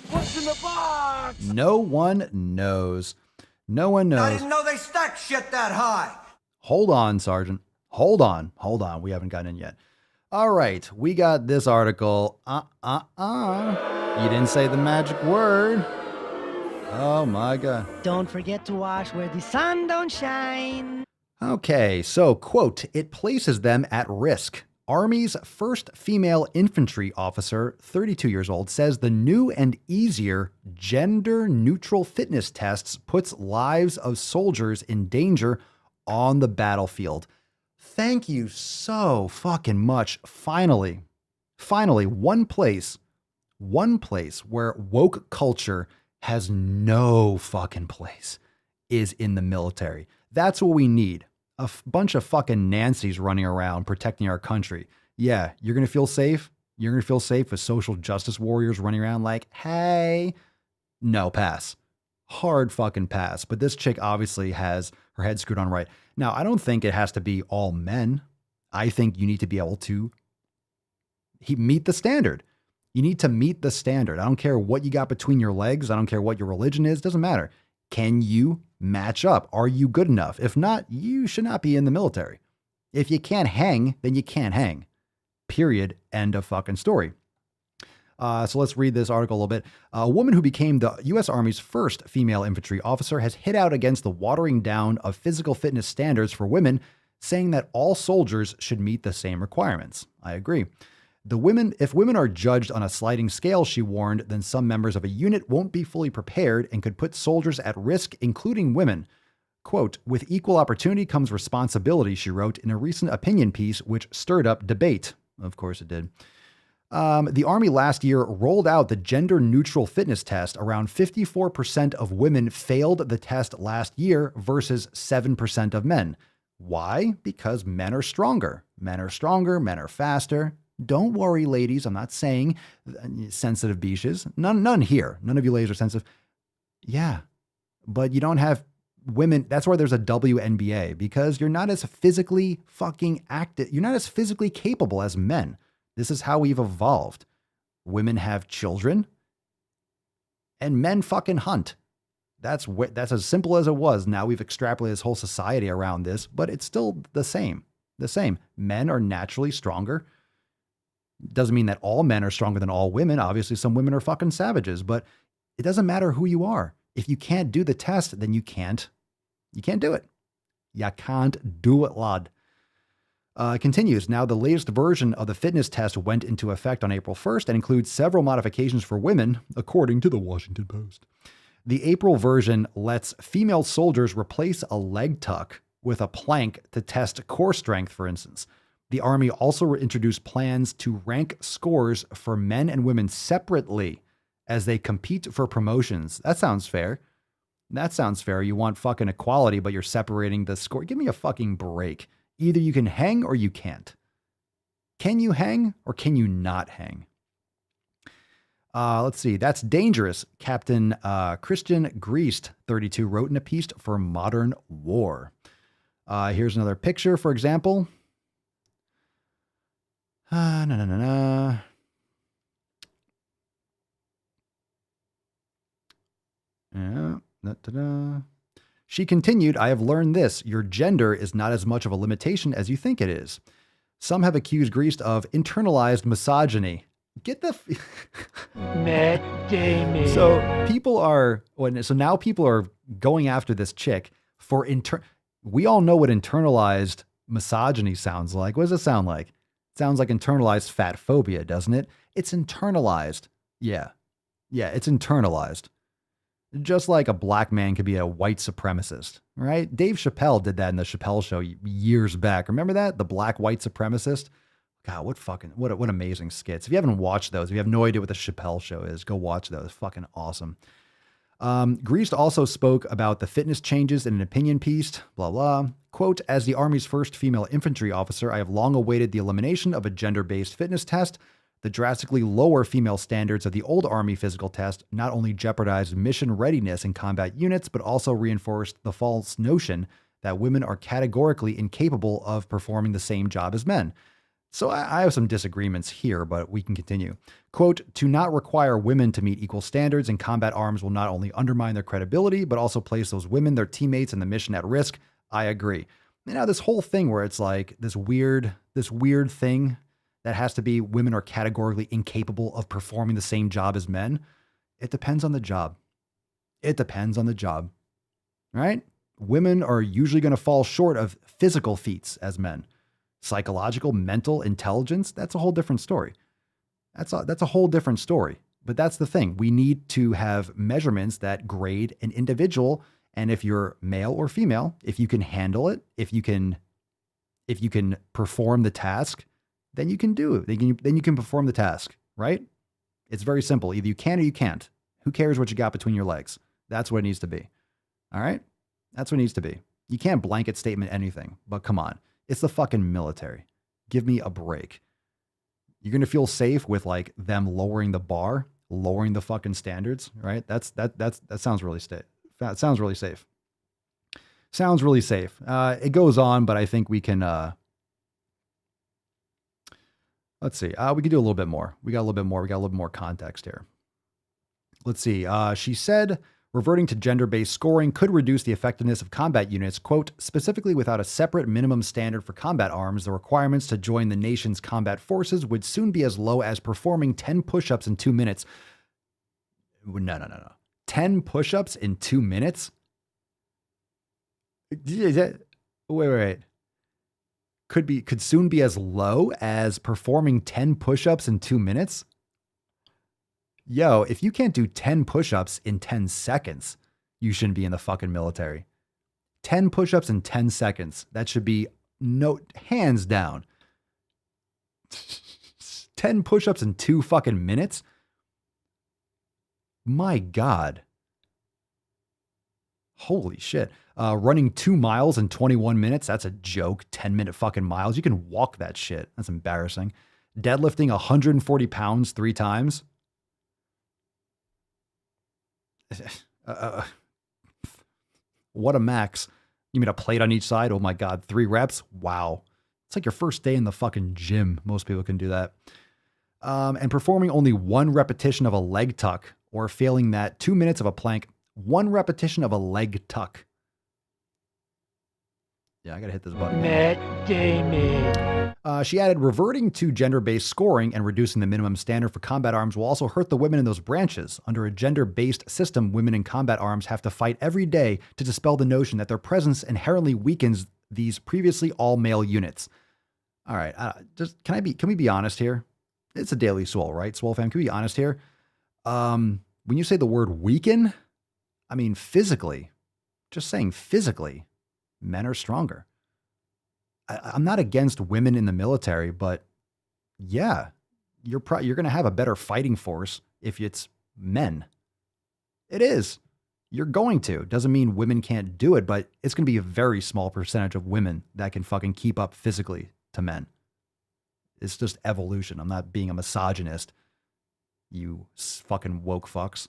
What's in the box? No one knows. I didn't know they stacked shit that high. Hold on, Sergeant. Hold on. We haven't gotten in yet. All right. We got this article. You didn't say the magic word. Oh my God. Don't forget to wash where the sun don't shine. Okay, so, quote, it places them at risk. Army's first female infantry officer, 32 years old, says the new and easier gender-neutral fitness tests puts lives of soldiers in danger on the battlefield. Thank you so fucking much. Finally, one place where woke culture has no fucking place is in the military. That's what we need. A bunch of fucking Nancys running around protecting our country. Yeah, you're going to feel safe? You're going to feel safe with social justice warriors running around like, hey. No, pass. Hard fucking pass. But this chick obviously has her head screwed on right. Now, I don't think it has to be all men. I think you need to be able to meet the standard. You need to meet the standard. I don't care what you got between your legs. I don't care what your religion is. Doesn't matter. Can you match up? Are you good enough? If not, you should not be in the military. If you can't hang, then you can't hang. Period. End of fucking story. So let's read this article a little bit. A woman who became the U.S. Army's first female infantry officer has hit out against the watering down of physical fitness standards for women, saying that all soldiers should meet the same requirements. I agree. If women are judged on a sliding scale, she warned, then some members of a unit won't be fully prepared and could put soldiers at risk, including women. Quote, with equal opportunity comes responsibility, she wrote in a recent opinion piece, which stirred up debate. Of course it did. The Army last year rolled out the gender-neutral fitness test. Around 54% of women failed the test last year versus 7% of men. Why? Because men are stronger. Men are faster. Don't worry, ladies. I'm not saying sensitive beaches. None here. None of you ladies are sensitive. Yeah, but you don't have women. That's why there's a WNBA, because you're not as physically fucking active. You're not as physically capable as men. This is how we've evolved. Women have children and men fucking hunt. That's as simple as it was. Now we've extrapolated this whole society around this, but it's still the same. Men are naturally stronger. Doesn't mean that all men are stronger than all women. Obviously, some women are fucking savages, but it doesn't matter who you are. If you can't do the test, then you can't do it. You can't do it, lad. Continues. Now, the latest version of the fitness test went into effect on April 1st and includes several modifications for women, according to the Washington Post. The April version lets female soldiers replace a leg tuck with a plank to test core strength, for instance. The Army also introduced plans to rank scores for men and women separately as they compete for promotions. That sounds fair. That sounds fair. You want fucking equality, but you're separating the score. Give me a fucking break. Either you can hang or you can't. Can you hang or can you not hang? Let's see. That's dangerous. Captain Christian Griest, 32, wrote in a piece for Modern War. Here's another picture, for example. Yeah, She continued, I have learned this. Your gender is not as much of a limitation as you think it is. Some have accused Griest of internalized misogyny. Get the... Matt Damon. So now people are going after this chick for we all know what internalized misogyny sounds like. What does it sound like? It sounds like internalized fat phobia, doesn't it? It's internalized. Yeah, it's internalized. Just like a black man could be a white supremacist, right? Dave Chappelle did that in the Chappelle Show years back. Remember that? The black white supremacist? God, what amazing skits. If you haven't watched those, if you have no idea what the Chappelle Show is, go watch those. Fucking awesome. Griest also spoke about the fitness changes in an opinion piece, blah, blah. Quote, as the Army's first female infantry officer, I have long awaited the elimination of a gender-based fitness test. The drastically lower female standards of the old Army physical test not only jeopardized mission readiness in combat units, but also reinforced the false notion that women are categorically incapable of performing the same job as men. So I have some disagreements here, but we can continue. Quote, to not require women to meet equal standards in combat arms will not only undermine their credibility, but also place those women, their teammates, and the mission at risk. I agree. Now, this whole thing where it's like this weird thing that has to be women are categorically incapable of performing the same job as men. It depends on the job. It depends on the job, right? Women are usually going to fall short of physical feats as men. Psychological, mental intelligence, that's a whole different story. That's a whole different story. But that's the thing. We need to have measurements that grade an individual. And if you're male or female, if you can handle it, if you can perform the task, then you can do it. Then you can perform the task, right? It's very simple. Either you can or you can't. Who cares what you got between your legs? That's what it needs to be. All right? That's what it needs to be. You can't blanket statement anything, but come on. It's the fucking military. Give me a break. You're going to feel safe with like them lowering the bar, lowering the fucking standards, right? That sounds really safe. That sounds really safe. Sounds really safe. It goes on, but I think we can, let's see. We can do a little bit more. We got a little bit more context here. Let's see. She said, reverting to gender-based scoring could reduce the effectiveness of combat units. Quote, specifically without a separate minimum standard for combat arms, the requirements to join the nation's combat forces would soon be as low as performing 10 push-ups in 2 minutes. No. 10 push-ups in 2 minutes? Wait. Could soon be as low as performing 10 push-ups in 2 minutes? Yo, if you can't do 10 push-ups in 10 seconds, you shouldn't be in the fucking military. 10 push-ups in 10 seconds. That should be hands down. 10 push-ups in 2 fucking minutes? My God. Holy shit. Running 2 miles in 21 minutes. That's a joke. 10-minute fucking miles. You can walk that shit. That's embarrassing. Deadlifting 140 pounds 3 times. What a max. You mean a plate on each side? Oh my God. 3 reps. Wow. It's like your first day in the fucking gym. Most people can do that. And performing only 1 repetition of a leg tuck or failing that 2 minutes of a plank. 1 repetition of a leg tuck. Yeah, I gotta hit this button. Matt Damon. She added, reverting to gender-based scoring and reducing the minimum standard for combat arms will also hurt the women in those branches. Under a gender-based system, women in combat arms have to fight every day to dispel the notion that their presence inherently weakens these previously all-male units. All right. Can we be honest here? It's a Daily Swole, right? Swole fam, can we be honest here? When you say the word weaken, I mean, physically, just saying physically, men are stronger. I'm not against women in the military, but yeah, you're going to have a better fighting force if it's men. It is. You're going to. Doesn't mean women can't do it, but it's going to be a very small percentage of women that can fucking keep up physically to men. It's just evolution. I'm not being a misogynist, you fucking woke fucks.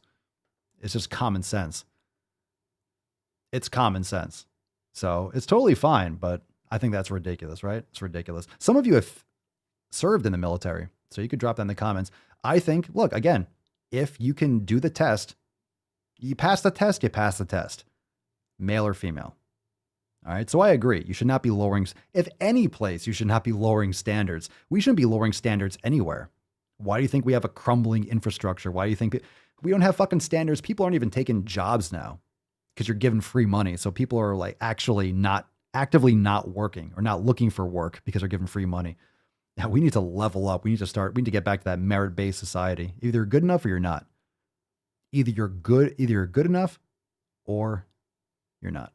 It's just common sense. It's common sense. So it's totally fine, but I think that's ridiculous, right? It's ridiculous. Some of you have served in the military, so you could drop that in the comments. I think, look, again, if you can do the test, you pass the test, you pass the test. Male or female. All right. So I agree. You should not be lowering, if any place, you should not be lowering standards. We shouldn't be lowering standards anywhere. Why do you think we have a crumbling infrastructure? Why do you think we don't have fucking standards? People aren't even taking jobs now because you're given free money. So people are like actually not actively not working or not looking for work because they're given free money. Now we need to level up. We need to get back to that merit-based society. Either you're good enough or you're not. Either you're good enough or you're not.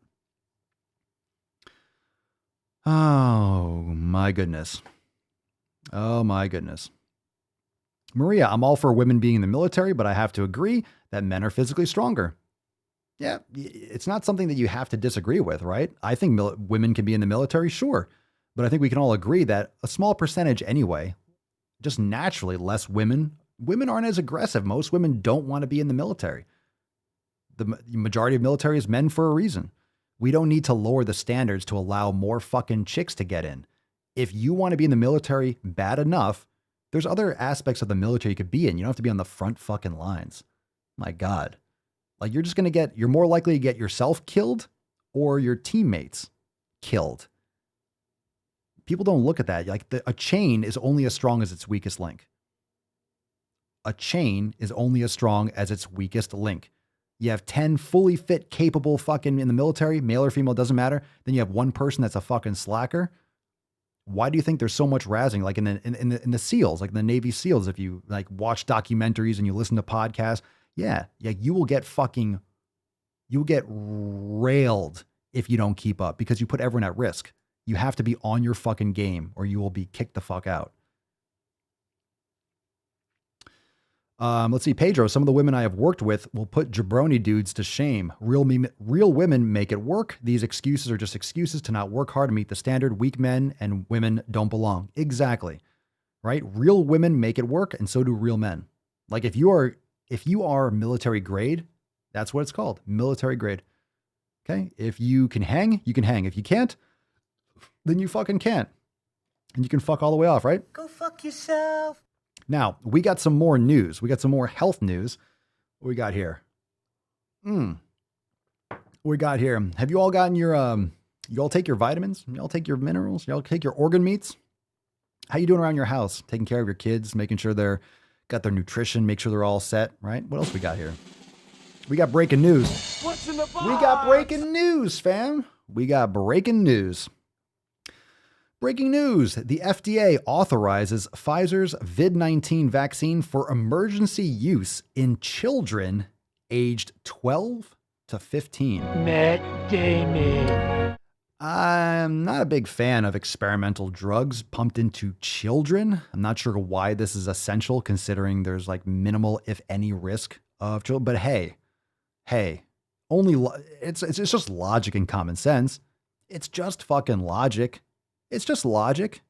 Oh my goodness. Oh my goodness. Maria, I'm all for women being in the military, but I have to agree that men are physically stronger. Yeah, it's not something that you have to disagree with, right? I think women can be in the military, sure. But I think we can all agree that a small percentage anyway, just naturally less women aren't as aggressive. Most women don't want to be in the military. The majority of military is men for a reason. We don't need to lower the standards to allow more fucking chicks to get in. If you want to be in the military bad enough, there's other aspects of the military you could be in. You don't have to be on the front fucking lines. My God. Like you're more likely to get yourself killed or your teammates killed. People don't look at that. Like a chain is only as strong as its weakest link. A chain is only as strong as its weakest link. You have 10 fully fit, capable fucking in the military, male or female, doesn't matter. Then you have one person that's a fucking slacker. Why do you think there's so much razzing? Like in the SEALs, like in the Navy SEALs, if you like watch documentaries and you listen to podcasts, yeah, you will get railed if you don't keep up because you put everyone at risk. You have to be on your fucking game or you will be kicked the fuck out. Let's see, Pedro, some of the women I have worked with will put jabroni dudes to shame. Real women make it work. These excuses are just excuses to not work hard and meet the standard. Weak men and women don't belong. Exactly. Right? Real women make it work, and so do real men. Like if you are military grade, that's what it's called. Military grade. Okay? If you can hang, you can hang. If you can't, then you fucking can't. And you can fuck all the way off, right? Go fuck yourself. Now, we got some more news. We got some more health news. What we got here? We got here. Have you all gotten your, you all take your vitamins? You all take your minerals? You all take your organ meats? How you doing around your house? Taking care of your kids, making sure they're got their nutrition, make sure they're all set, right? What else we got here? We got breaking news. What's in the box? We got breaking news, fam. We got breaking news. Breaking news, the FDA authorizes Pfizer's COVID-19 vaccine for emergency use in children aged 12 to 15. Matt Damon. I'm not a big fan of experimental drugs pumped into children. I'm not sure why this is essential considering there's like minimal, if any, risk of children. But hey, it's just logic and common sense. It's just fucking logic. It's just logic.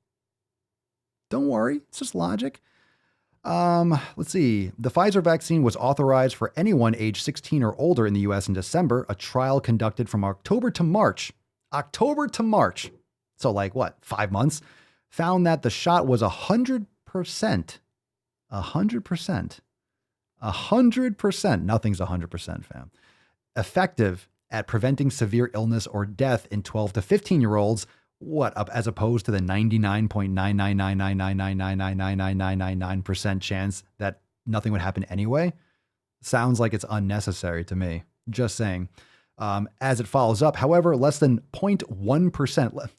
Don't worry. It's just logic. Let's see. The Pfizer vaccine was authorized for anyone age 16 or older in the US in December. A trial conducted from October to March. So like what? 5 months found that the shot was 100%. 100%. Nothing's 100%, fam. Effective at preventing severe illness or death in 12 to 15-year-olds. What up as opposed to the 99.99999999999% chance that nothing would happen anyway? Sounds like it's unnecessary to me. Just saying. As it follows up, however, less than 0.1%.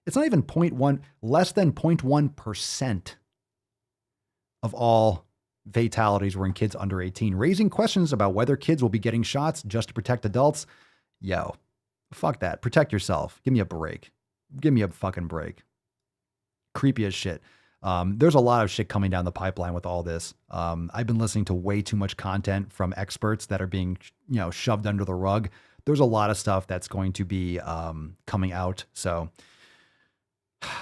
It's not even 0.1, less than 0.1% of all fatalities were in kids under 18, raising questions about whether kids will be getting shots just to protect adults. Yo, fuck that. Protect yourself. Give me a break. Give me a fucking break. Creepy as shit. There's a lot of shit coming down the pipeline with all this. I've been listening to way too much content from experts that are being, shoved under the rug. There's a lot of stuff that's going to be coming out. So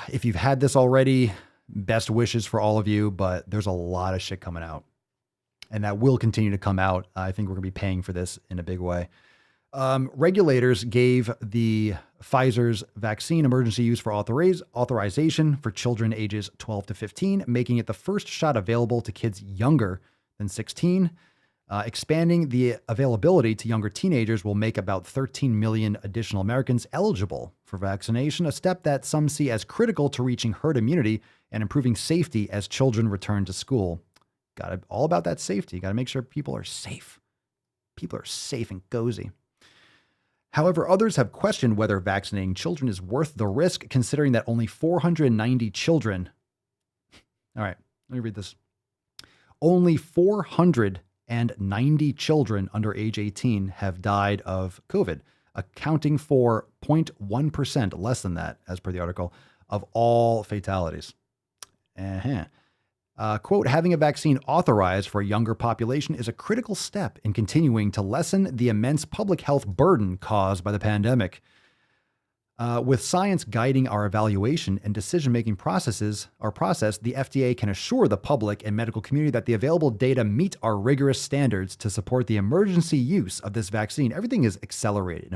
if you've had this already, best wishes for all of you, but there's a lot of shit coming out, and that will continue to come out. I think we're going to be paying for this in a big way. Regulators gave the Pfizer's vaccine emergency use for authorization for children ages 12 to 15, making it the first shot available to kids younger than 16. Expanding the availability to younger teenagers will make about 13 million additional Americans eligible for vaccination, a step that some see as critical to reaching herd immunity and improving safety as children return to school. All about that safety. Got to make sure people are safe. People are safe and cozy. However, others have questioned whether vaccinating children is worth the risk, considering that only 490 children. All right, let me read this. Only 490 children under age 18 have died of COVID, accounting for 0.1%, less than that, as per the article, of all fatalities. Quote, having a vaccine authorized for a younger population is a critical step in continuing to lessen the immense public health burden caused by the pandemic. With science guiding our evaluation and decision-making process, the FDA can assure the public and medical community that the available data meet our rigorous standards to support the emergency use of this vaccine. Everything is accelerated.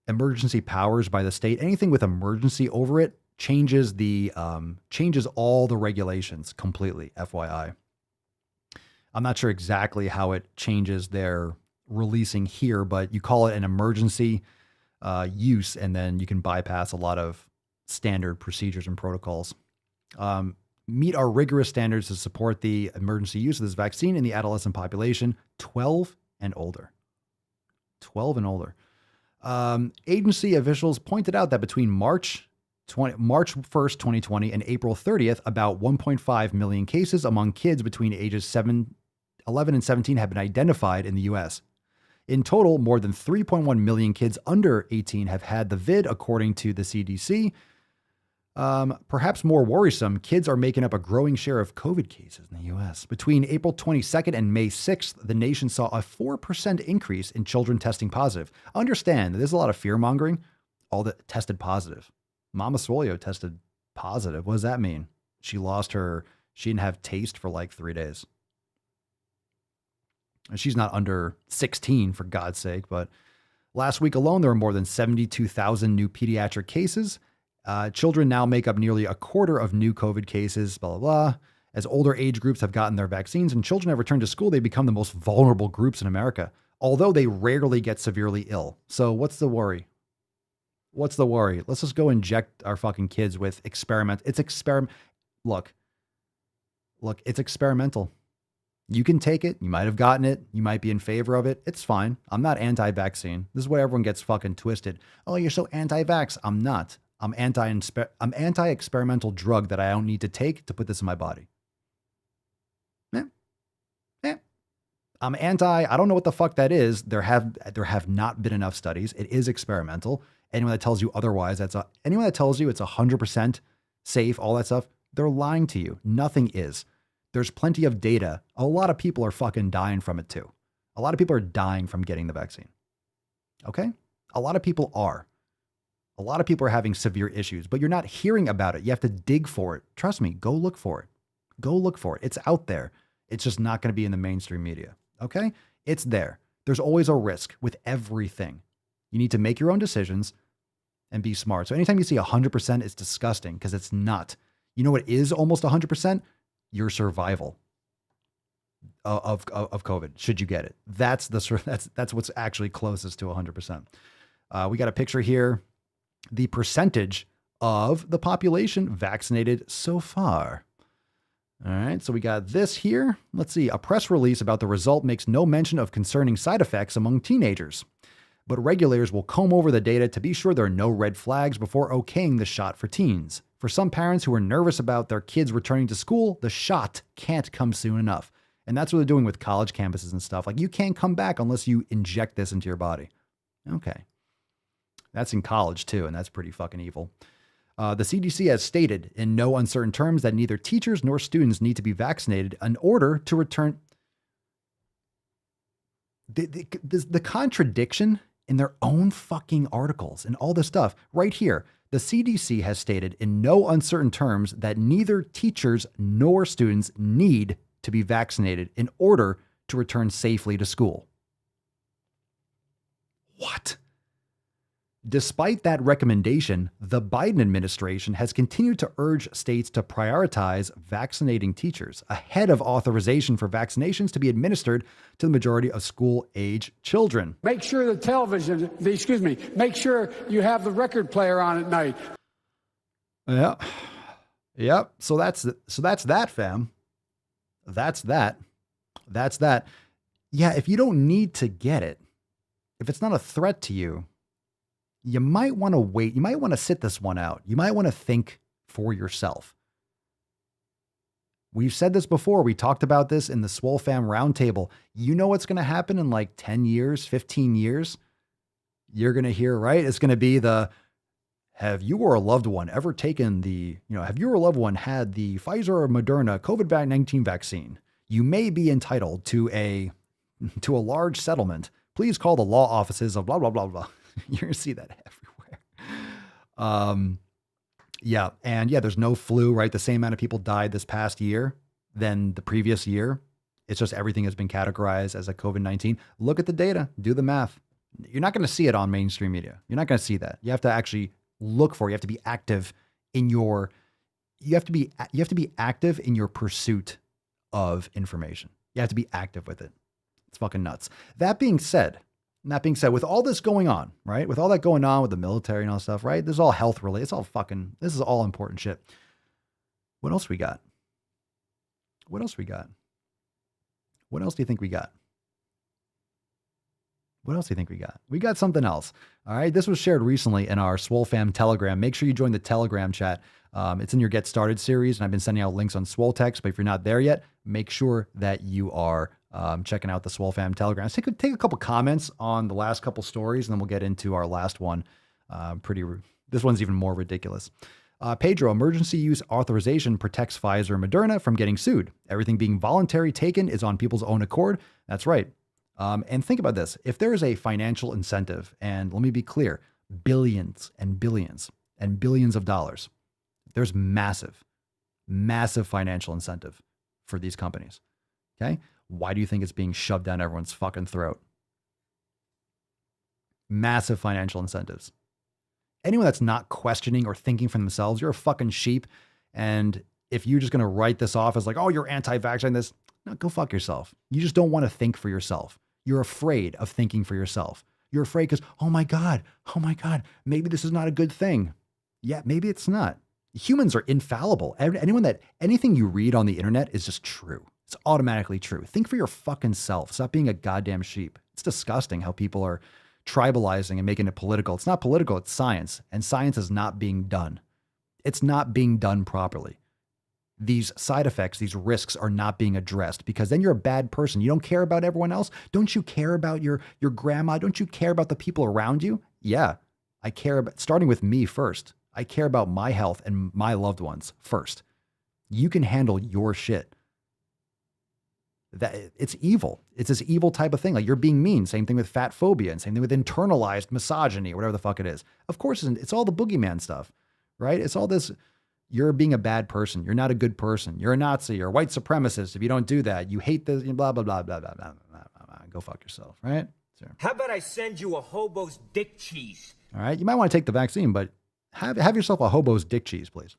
Emergency powers by the state, anything with emergency over it, changes all the regulations completely, FYI. I'm not sure exactly how it changes their releasing here, but you call it an emergency use, and then you can bypass a lot of standard procedures and protocols. Meet our rigorous standards to support the emergency use of this vaccine in the adolescent population, 12 and older. 12 and older. Agency officials pointed out that between March 1st, 2020 and April 30th, about 1.5 million cases among kids between ages 11 and 17 have been identified in the U.S. In total, more than 3.1 million kids under 18 have had the vid, according to the CDC. Perhaps more worrisome, kids are making up a growing share of COVID cases in the U.S. Between April 22nd and May 6th, the nation saw a 4% increase in children testing positive. Understand, there's a lot of fear-mongering. All that tested positive. Mama Swole tested positive. What does that mean? She didn't have taste for like 3 days. And she's not under 16, for God's sake. But last week alone, there were more than 72,000 new pediatric cases. Children now make up nearly a quarter of new COVID cases, blah, blah, blah. As older age groups have gotten their vaccines and children have returned to school, they become the most vulnerable groups in America, although they rarely get severely ill. So what's the worry? What's the worry? Let's just go inject our fucking kids with experiment. Look, it's experimental. You can take it. You might have gotten it. You might be in favor of it. It's fine. I'm not anti-vaccine. This is where everyone gets fucking twisted. Oh, you're so anti-vax. I'm not. I'm anti-experimental drug that I don't need to take to put this in my body. I'm I don't know what the fuck that is. There have not been enough studies. It is experimental. Anyone that tells you otherwise, anyone that tells you it's 100% safe, all that stuff, they're lying to you. Nothing is. There's plenty of data. A lot of people are fucking dying from it too. A lot of people are dying from getting the vaccine. Okay? A lot of people are. A lot of people are having severe issues, but you're not hearing about it. You have to dig for it. Trust me, go look for it. Go look for it. It's out there. It's just not going to be in the mainstream media. Okay? It's there. There's always a risk with everything. You need to make your own decisions and be smart. So anytime you see 100%, it's disgusting because it's not. You know what is almost 100%? Your survival of COVID, should you get it. That's what's actually closest to 100%. We got a picture here. The percentage of the population vaccinated so far. All right, so we got this here. Let's see. A press release about the result makes no mention of concerning side effects among teenagers. but regulators will comb over the data to be sure there are no red flags before okaying the shot for teens. For some parents who are nervous about their kids returning to school, the shot can't come soon enough. And that's what they're doing with college campuses and stuff. Like, you can't come back unless you inject this into your body. Okay. That's in college too, and that's pretty fucking evil. The CDC has stated in no uncertain terms that neither teachers nor students need to be vaccinated in order to return. The contradiction in their own fucking articles and all this stuff right here. The CDC has stated in no uncertain terms that neither teachers nor students need to be vaccinated in order to return safely to school. What? Despite that recommendation, the Biden administration has continued to urge states to prioritize vaccinating teachers ahead of authorization for vaccinations to be administered to the majority of school-age children. Make sure make sure you have the record player on at night. Yeah. Yep. So that's that, fam. That's that. Yeah, if you don't need to get it, if it's not a threat to you, you might want to wait. You might want to sit this one out. You might want to think for yourself. We've said this before. We talked about this in the Swole Fam Roundtable. You know what's going to happen in like 10 years, 15 years? You're going to hear, right? It's going to be have you or a loved one ever taken have you or a loved one had the Pfizer or Moderna COVID-19 vaccine? You may be entitled to a large settlement. Please call the law offices of blah, blah, blah, blah. You're going to see that everywhere. Yeah. And yeah, there's no flu, right? The same amount of people died this past year than the previous year. It's just everything has been categorized as a COVID-19. Look at the data, do the math. You're not going to see it on mainstream media. You're not going to see that. You have to actually look for it. You have to be active in you have to be active in your pursuit of information. You have to be active with it. It's fucking nuts. That being said, with all this going on, right? With all that going on with the military and all stuff, right? This is all health related. This is all important shit. What else we got? What else do you think we got? What else do you think we got? We got something else. All right. This was shared recently in our Swole Fam Telegram. Make sure you join the Telegram chat. It's in your Get Started series, and I've been sending out links on Swole Text. But if you're not there yet, make sure that you are checking out the Swole Fam Telegram. Let's take a couple comments on the last couple stories, and then we'll get into our last one. This one's even more ridiculous. Pedro, emergency use authorization protects Pfizer and Moderna from getting sued. Everything being voluntary taken is on people's own accord. That's right. And think about this. If there is a financial incentive, and let me be clear, billions and billions and billions of dollars, there's massive financial incentive for these companies. Okay. Why do you think it's being shoved down everyone's fucking throat? Massive financial incentives. Anyone that's not questioning or thinking for themselves, you're a fucking sheep. And if you're just going to write this off as like, oh, you're anti-vaccine this, no, go fuck yourself. You just don't want to think for yourself. You're afraid of thinking for yourself. You're afraid because, oh my God, maybe this is not a good thing. Yeah, maybe it's not. Humans are infallible. Anything you read on the internet is just true. It's automatically true. Think for your fucking self. Stop being a goddamn sheep. It's disgusting how people are tribalizing and making it political. It's not political, it's science. And science is not being done. It's not being done properly. These side effects, these risks are not being addressed because then you're a bad person. You don't care about everyone else. Don't you care about your grandma? Don't you care about the people around you? Yeah, I care about, starting with me first. I care about my health and my loved ones first. You can handle your shit. That it's evil. It's this evil type of thing. Like you're being mean. Same thing with fat phobia and same thing with internalized misogyny or whatever the fuck it is. Of course, it's all the boogeyman stuff, right? It's all this. You're being a bad person. You're not a good person. You're a Nazi. You're a white supremacist. If you don't do that, you hate this, blah, blah, blah, blah, blah, blah, blah, blah. Go fuck yourself, right? So, how about I send you a hobo's dick cheese? All right. You might want to take the vaccine, but have yourself a hobo's dick cheese, please.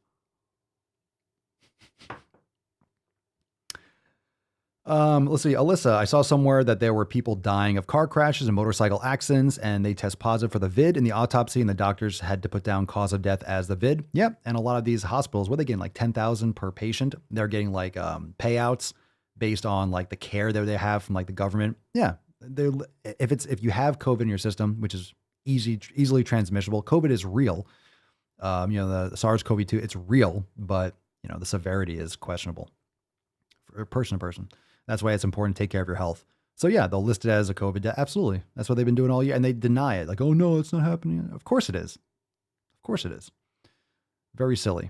Let's see. Alyssa, I saw somewhere that there were people dying of car crashes and motorcycle accidents, and they test positive for the vid in the autopsy, and the doctors had to put down cause of death as the vid. Yep. And a lot of these hospitals, what are they getting? Like 10,000 per patient. They're getting like payouts based on like the care that they have from like the government. Yeah. if you have COVID in your system, which is easily transmissible, COVID is real. The SARS-CoV-2, it's real, but the severity is questionable for person to person. That's why it's important to take care of your health. So yeah, they'll list it as a COVID death. Absolutely. That's what they've been doing all year. And they deny it. Like, oh no, it's not happening. Of course it is. Of course it is. Very silly.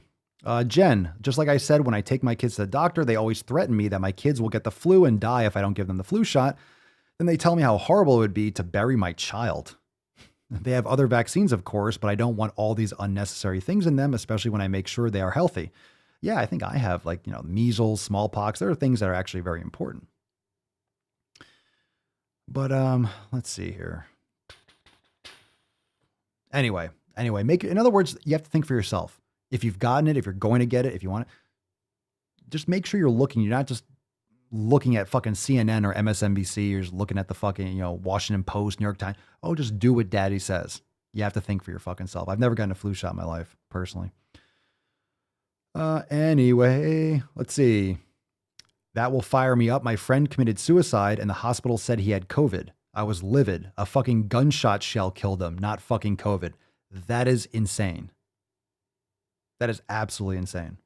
Jen, just like I said, when I take my kids to the doctor, they always threaten me that my kids will get the flu and die if I don't give them the flu shot. Then they tell me how horrible it would be to bury my child. They have other vaccines, of course, but I don't want all these unnecessary things in them, especially when I make sure they are healthy. Yeah, I think I have measles, smallpox. There are things that are actually very important. But let's see here. Anyway, in other words, you have to think for yourself. If you've gotten it, if you're going to get it, if you want it, just make sure you're looking. You're not just looking at fucking CNN or MSNBC. You're just looking at the fucking, Washington Post, New York Times. Oh, just do what daddy says. You have to think for your fucking self. I've never gotten a flu shot in my life, personally. Anyway, let's see. That will fire me up. My friend committed suicide and the hospital said he had COVID. I was livid. A fucking gunshot shell killed him, not fucking COVID. That is insane. That is absolutely insane.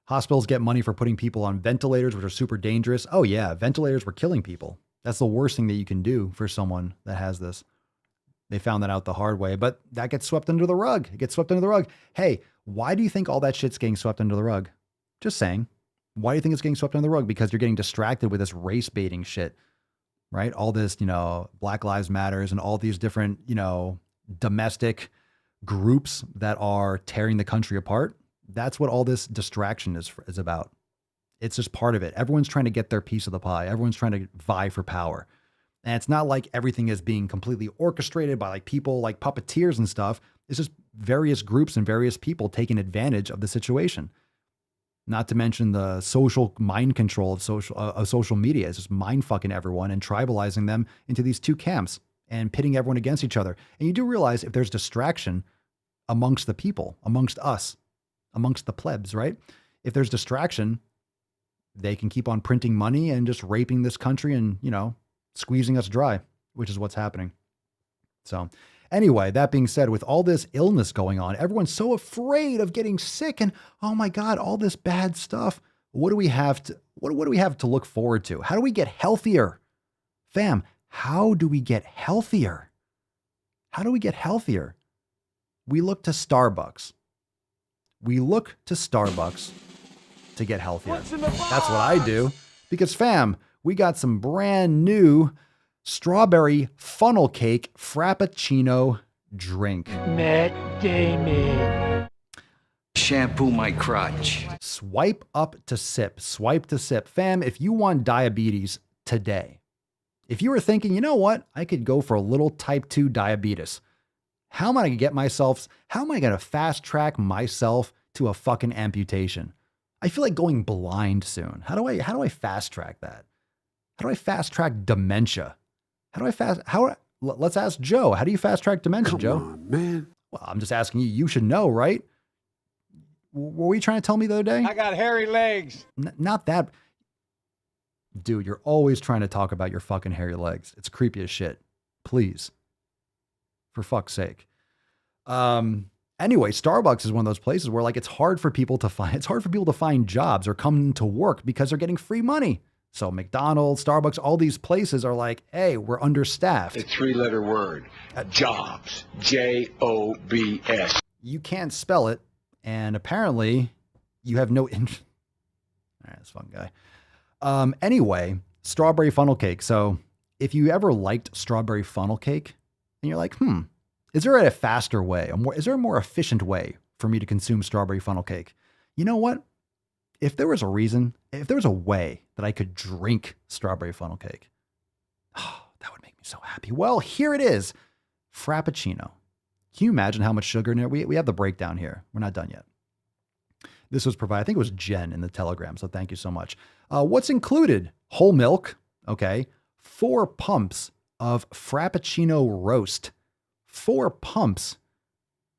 Hospitals get money for putting people on ventilators, which are super dangerous. Oh yeah, ventilators were killing people. That's the worst thing that you can do for someone that has this. They found that out the hard way, but that gets swept under the rug. It gets swept under the rug. Hey, why do you think all that shit's getting swept under the rug? Just saying. Why do you think it's getting swept under the rug? Because you're getting distracted with this race baiting shit, right? All this, Black Lives Matters and all these different, domestic groups that are tearing the country apart. That's what all this distraction is about. It's just part of it. Everyone's trying to get their piece of the pie. Everyone's trying to vie for power. And it's not like everything is being completely orchestrated by people like puppeteers and stuff. It's just various groups and various people taking advantage of the situation. Not to mention the social mind control of social media. It's just mind fucking everyone and tribalizing them into these two camps and pitting everyone against each other. And you do realize if there's distraction amongst the people, amongst us, amongst the plebs, right? If there's distraction, they can keep on printing money and just raping this country and, squeezing us dry, which is what's happening. So anyway, that being said, with all this illness going on, everyone's so afraid of getting sick and, oh my God, all this bad stuff. What do we have to look forward to? How do we get healthier? Fam, how do we get healthier? How do we get healthier? We look to Starbucks. We look to Starbucks to get healthier. That's what I do. Because fam, we got some brand new strawberry funnel cake frappuccino drink. Matt Damon. Shampoo my crotch. Swipe up to sip. Swipe to sip. Fam, if you want diabetes today, if you were thinking, you know what, I could go for a little type 2 diabetes. How am I going to fast track myself to a fucking amputation? I feel like going blind soon. How do I fast track that? How do I fast track dementia? Let's ask Joe. How do you fast track dementia, Joe? Come on, man. Well, I'm just asking you. You should know, right? What were you trying to tell me the other day? I got hairy legs. Not that. Dude, you're always trying to talk about your fucking hairy legs. It's creepy as shit. Please. For fuck's sake. Anyway, Starbucks is one of those places where it's hard for people to find jobs or come to work because they're getting free money. So McDonald's, Starbucks, all these places are like, hey, we're understaffed. A 3-letter word. Jobs. Jobs. You can't spell it. And apparently you have no interest. All right, that's a fun guy. Anyway, strawberry funnel cake. So if you ever liked strawberry funnel cake and you're like, is there a faster way? Is there a more efficient way for me to consume strawberry funnel cake? You know what? If there was a way that I could drink strawberry funnel cake, that would make me so happy. Well, here it is. Frappuccino. Can you imagine how much sugar in it? We have the breakdown here. We're not done yet. This was provided, I think it was Jen in the Telegram. So thank you so much. What's included? Whole milk. Okay. 4 pumps of Frappuccino roast. 4 pumps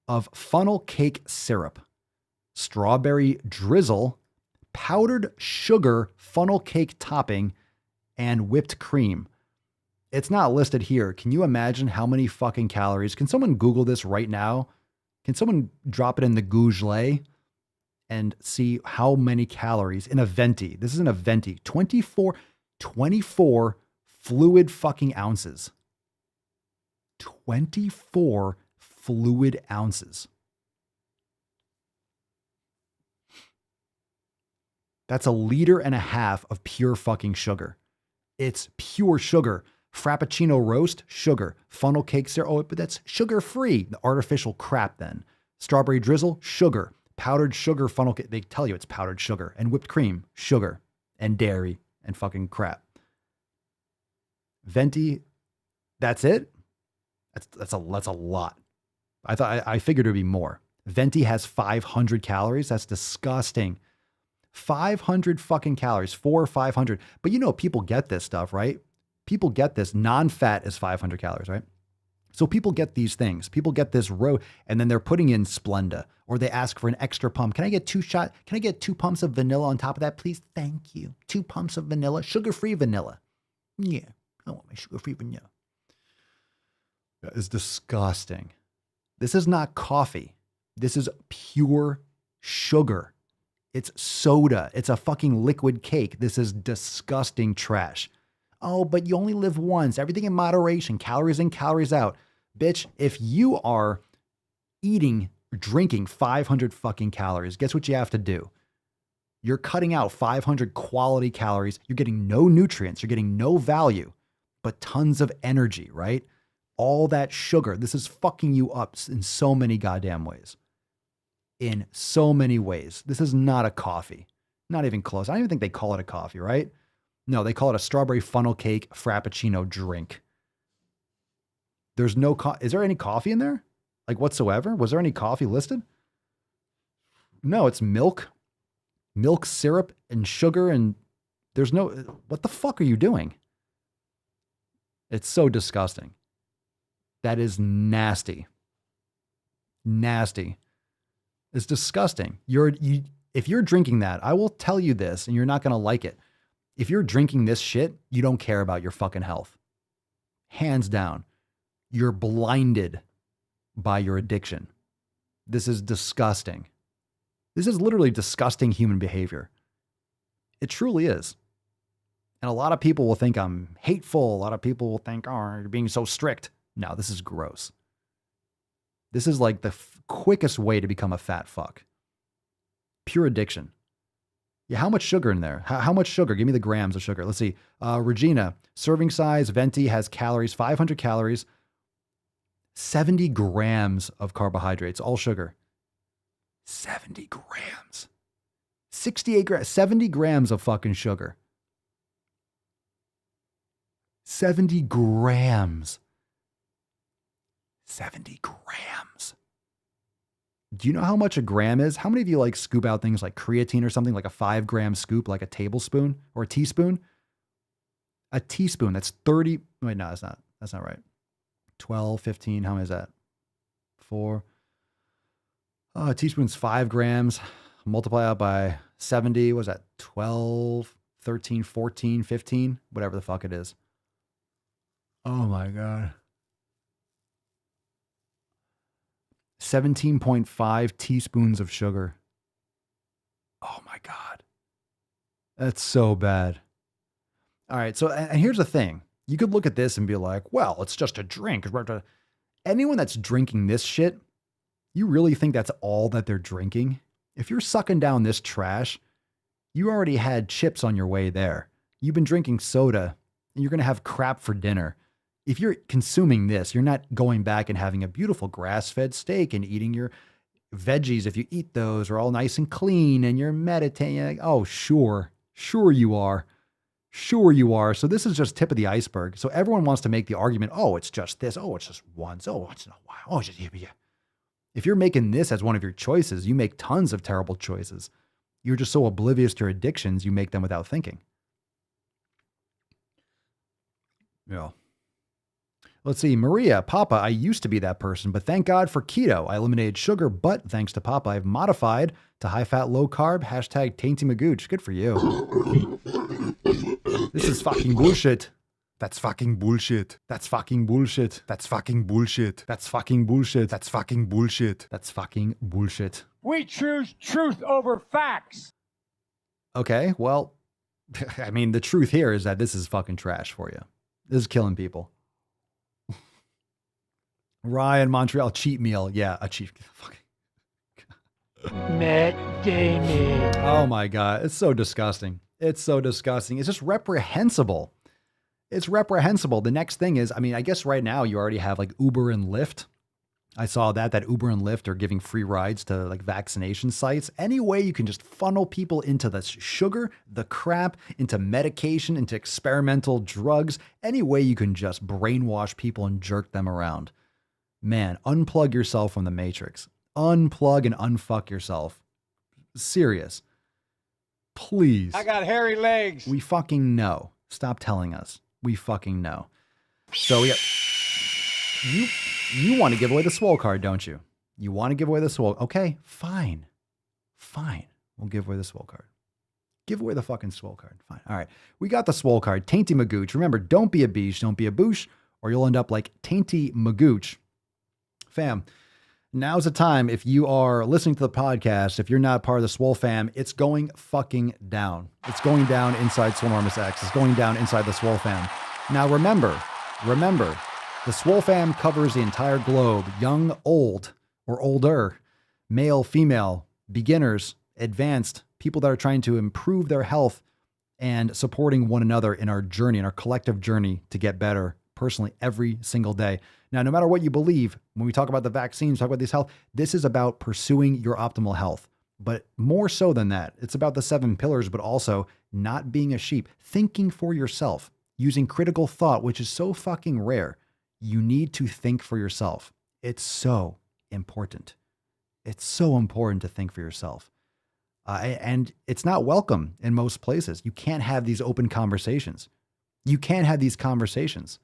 of funnel cake syrup. Strawberry drizzle. Powdered sugar funnel cake topping, and whipped cream. It's not listed here. Can you imagine how many fucking calories? Can someone Google this right now? Can someone drop it in the Google and see how many calories in a venti? This isn't a venti. 24 fluid fucking ounces. 24 fluid ounces. That's 1.5 liters of pure fucking sugar. It's pure sugar. Frappuccino roast, sugar. Funnel cake syrup, oh, but that's sugar-free. The artificial crap then. Strawberry drizzle, sugar. Powdered sugar funnel cake. They tell you it's powdered sugar. And whipped cream, sugar. And dairy and fucking crap. Venti, that's it? That's a lot. I figured it would be more. Venti has 500 calories. That's disgusting. 500 fucking calories, 400 or 500. But you know, people get this stuff, right? People get this. Non-fat is 500 calories, right? So people get these things. People get this and then they're putting in Splenda, or they ask for an extra pump. Can I get 2 pumps of vanilla on top of that, please? Thank you. 2 pumps of vanilla, sugar-free vanilla. Yeah, I want my sugar-free vanilla. That is disgusting. This is not coffee. This is pure sugar. It's soda. It's a fucking liquid cake. This is disgusting trash. Oh, but you only live once. Everything in moderation. Calories in, calories out. Bitch, if you are drinking 500 fucking calories, guess what you have to do? You're cutting out 500 quality calories. You're getting no nutrients. You're getting no value, but tons of energy, right? All that sugar. This is fucking you up in so many goddamn ways. In so many ways. This is not a coffee. Not even close. I don't even think they call it a coffee, right? No, they call it a strawberry funnel cake frappuccino drink. There's no is there any coffee in there? Like whatsoever? Was there any coffee listed? No, it's milk syrup and sugar, and there's no, what the fuck are you doing? It's so disgusting. That is nasty. Nasty. It's disgusting. If you're drinking that, I will tell you this, and you're not going to like it. If you're drinking this shit, you don't care about your fucking health. Hands down. You're blinded by your addiction. This is disgusting. This is literally disgusting human behavior. It truly is. And a lot of people will think I'm hateful. A lot of people will think, oh, you're being so strict. No, this is gross. This is like the quickest way to become a fat fuck. Pure addiction. Yeah, how much sugar in there? How much sugar? Give me the grams of sugar. Let's see. Regina, serving size, venti has calories, 500 calories, 70 grams of carbohydrates, all sugar. 70 grams. 68 grams, 70 grams of fucking sugar. 70 grams. 70 grams. Do you know how much a gram is? How many of you like scoop out things like creatine or something, like a 5-gram scoop, like a tablespoon or a teaspoon? A teaspoon, that's 30. Wait, no, that's not right. 12, 15, how many is that? 4. A teaspoon's 5 grams. Multiply out by 70. What is that? 12, 13, 14, 15, whatever the fuck it is. Oh my God. 17.5 teaspoons of sugar. Oh my God. That's so bad. All right. So, and here's the thing. You could look at this and be like, well, it's just a drink. Anyone that's drinking this shit, you really think that's all that they're drinking? If you're sucking down this trash, you already had chips on your way there. You've been drinking soda and you're going to have crap for dinner. If you're consuming this, you're not going back and having a beautiful grass-fed steak and eating your veggies. If you eat those are all nice and clean and you're meditating. Like, oh, sure you are. Sure you are. So this is just tip of the iceberg. So everyone wants to make the argument, oh, it's just this. Oh, it's just once. Oh, it's not. Wow. Oh, it's just, yeah. If you're making this as one of your choices, you make tons of terrible choices. You're just so oblivious to your addictions, you make them without thinking. Yeah. Let's see. Maria, Papa, I used to be that person, but thank God for keto. I eliminated sugar, but thanks to Papa, I've modified to high fat, low carb, #Tainty Magooch. Good for you. This is fucking bullshit. That's fucking bullshit. That's fucking bullshit. That's fucking bullshit. That's fucking bullshit. That's fucking bullshit. That's fucking bullshit. We choose truth over facts. Okay, well, I mean, the truth here is that this is fucking trash for you. This is killing people. Ryan, Montreal, cheat meal. Yeah, a cheat. Fucking. Matt Damon. Oh my God. It's so disgusting. It's so disgusting. It's just reprehensible. It's reprehensible. The next thing is, I mean, I guess right now you already have like Uber and Lyft. I saw that Uber and Lyft are giving free rides to like vaccination sites. Any way you can just funnel people into the sugar, the crap, into medication, into experimental drugs. Any way you can just brainwash people and jerk them around. Man, unplug yourself from the matrix. Unplug and unfuck yourself. Serious. Please. I got hairy legs. We fucking know. Stop telling us. We fucking know. So yeah, you want to give away the Swole card, don't you? You want to give away the Swole. Okay, fine. Fine. We'll give away the Swole card. Give away the fucking Swole card. Fine. All right. We got the Swole card. Tainty Magooch. Remember, don't be a beach, don't be a boosh, or you'll end up like Tainty Magooch. Fam, now's the time. If you are listening to the podcast, if you're not part of the Swole fam, it's going fucking down. It's going down inside Swolenormous X. It's going down inside the Swole fam. Now remember, the Swole fam covers the entire globe, young, old, or older, male, female, beginners, advanced, people that are trying to improve their health and supporting one another in our journey, in our collective journey to get better personally every single day. Now, no matter what you believe, when we talk about the vaccines, talk about this health, this is about pursuing your optimal health. But more so than that, it's about the 7 pillars, but also not being a sheep, thinking for yourself, using critical thought, which is so fucking rare. You need to think for yourself. It's so important. It's so important to think for yourself. And it's not welcome in most places. You can't have these open conversations. You can't have these conversations.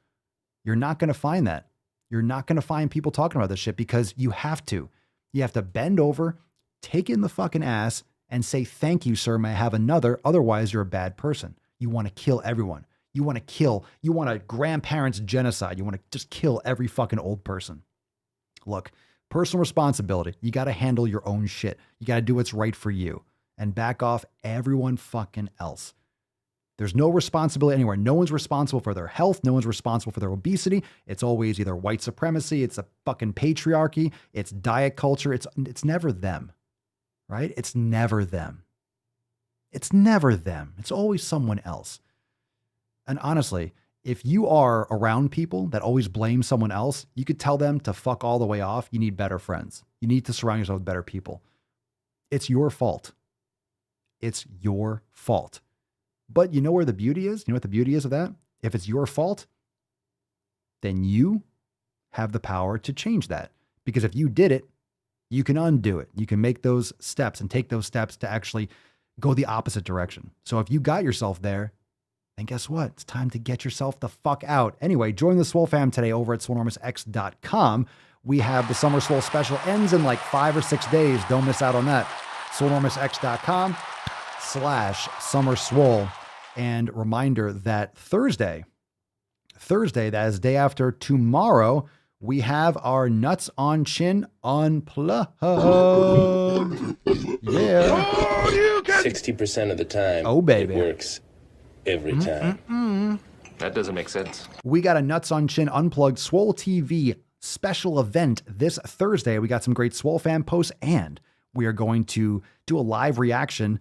You're not going to find that. You're not going to find people talking about this shit because you have to. You have to bend over, take it in the fucking ass, and say, thank you, sir, may I have another? Otherwise, you're a bad person. You want to kill everyone. You want a grandparents' genocide. You want to just kill every fucking old person. Look, personal responsibility. You got to handle your own shit. You got to do what's right for you and back off everyone fucking else. There's no responsibility anywhere. No one's responsible for their health. No one's responsible for their obesity. It's always either white supremacy. It's a fucking patriarchy. It's diet culture. It's never them, right? It's never them. It's never them. It's always someone else. And honestly, if you are around people that always blame someone else, you could tell them to fuck all the way off. You need better friends. You need to surround yourself with better people. It's your fault. It's your fault. But you know where the beauty is? You know what the beauty is of that? If it's your fault, then you have the power to change that. Because if you did it, you can undo it. You can make those steps and take those steps to actually go the opposite direction. So if you got yourself there, then guess what? It's time to get yourself the fuck out. Anyway, join the Swole fam today over at Swolenormousx.com. We have the Summer Swole special. Ends in like 5 or 6 days. Don't miss out on that. Swolenormousx.com/Summer Swole. And reminder that Thursday, that is day after tomorrow, we have our Nuts on Chin Unplugged. Yeah. 60% of the time, oh, baby, it works every time. That doesn't make sense. We got a Nuts on Chin Unplugged Swole TV special event this Thursday. We got some great Swole fan posts, and we are going to do a live reaction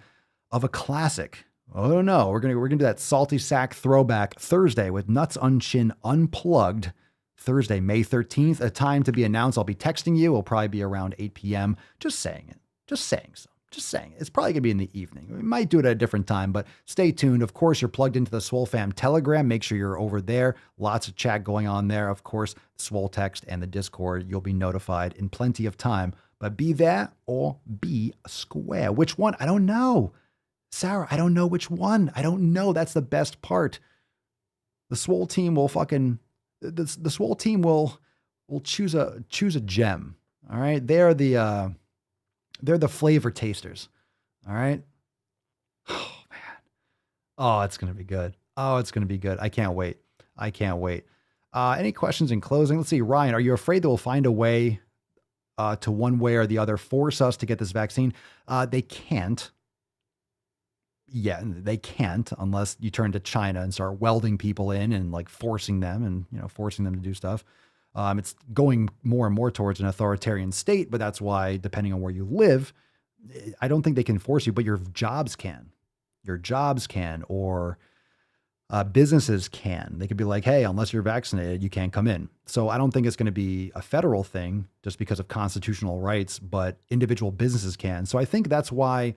of a classic. Oh no, we're gonna do that salty sack throwback Thursday with Nuts on Chin Unplugged. Thursday, May 13th, a time to be announced. I'll be texting you. It'll probably be around 8 p.m. Just saying it. Just saying so. Just saying. It's probably going to be in the evening. We might do it at a different time, but stay tuned. Of course, you're plugged into the Swole fam Telegram. Make sure you're over there. Lots of chat going on there. Of course, Swole text and the Discord. You'll be notified in plenty of time. But be there or be square. Which one? I don't know. Sarah, I don't know which one. I don't know. That's the best part. The Swole team will fucking... The Swole team will choose a gem. All right. They're the flavor tasters. All right. Oh man. Oh, it's going to be good. Oh, it's going to be good. I can't wait. I can't wait. Any questions in closing? Let's see. Ryan, are you afraid they will find a way to one way or the other force us to get this vaccine? They can't. Yeah, they can't unless you turn to China and start welding people in and like forcing them and, forcing them to do stuff. It's going more and more towards an authoritarian state, but that's why, depending on where you live, I don't think they can force you, but your jobs can. Your jobs can, or businesses can. They could be like, hey, unless you're vaccinated, you can't come in. So I don't think it's going to be a federal thing just because of constitutional rights, but individual businesses can. So I think that's why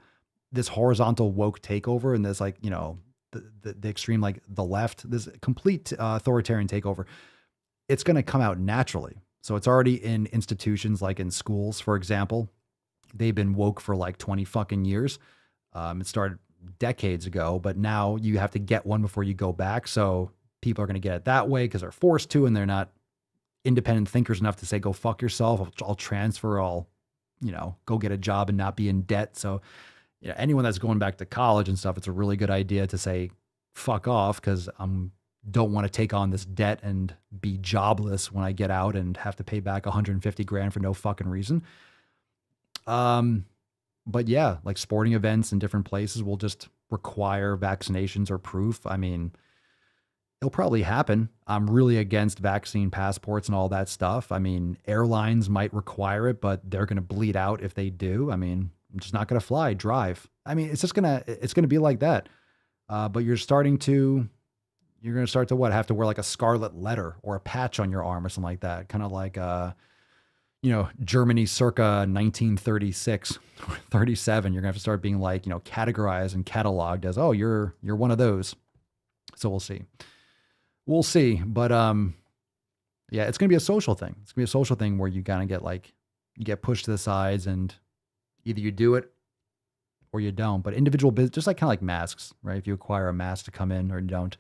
this horizontal woke takeover and this, like, the extreme, like the left, this complete authoritarian takeover, it's going to come out naturally. So it's already in institutions, like in schools, for example. They've been woke for like 20 fucking years. It started decades ago, but now you have to get one before you go back. So people are going to get it that way because they're forced to, and they're not independent thinkers enough to say, go fuck yourself. I'll transfer. I'll, go get a job and not be in debt. So, anyone that's going back to college and stuff, it's a really good idea to say, fuck off, because don't want to take on this debt and be jobless when I get out and have to pay back 150 grand for no fucking reason. But yeah, like sporting events in different places will just require vaccinations or proof. I mean, it'll probably happen. I'm really against vaccine passports and all that stuff. I mean, airlines might require it, but they're going to bleed out if they do. I mean, I'm just not going to fly, drive. I mean, it's going to be like that. But you're going to start to have to wear like a scarlet letter or a patch on your arm or something like that. Kind of like, Germany circa 1936, 37, you're gonna have to start being like, categorized and cataloged as, oh, you're one of those. So we'll see. But, yeah, it's going to be a social thing. It's gonna be a social thing where you kind of you get pushed to the sides and either you do it or you don't. But individual business, just like kind of like masks, right? If you acquire a mask to come in or you don't.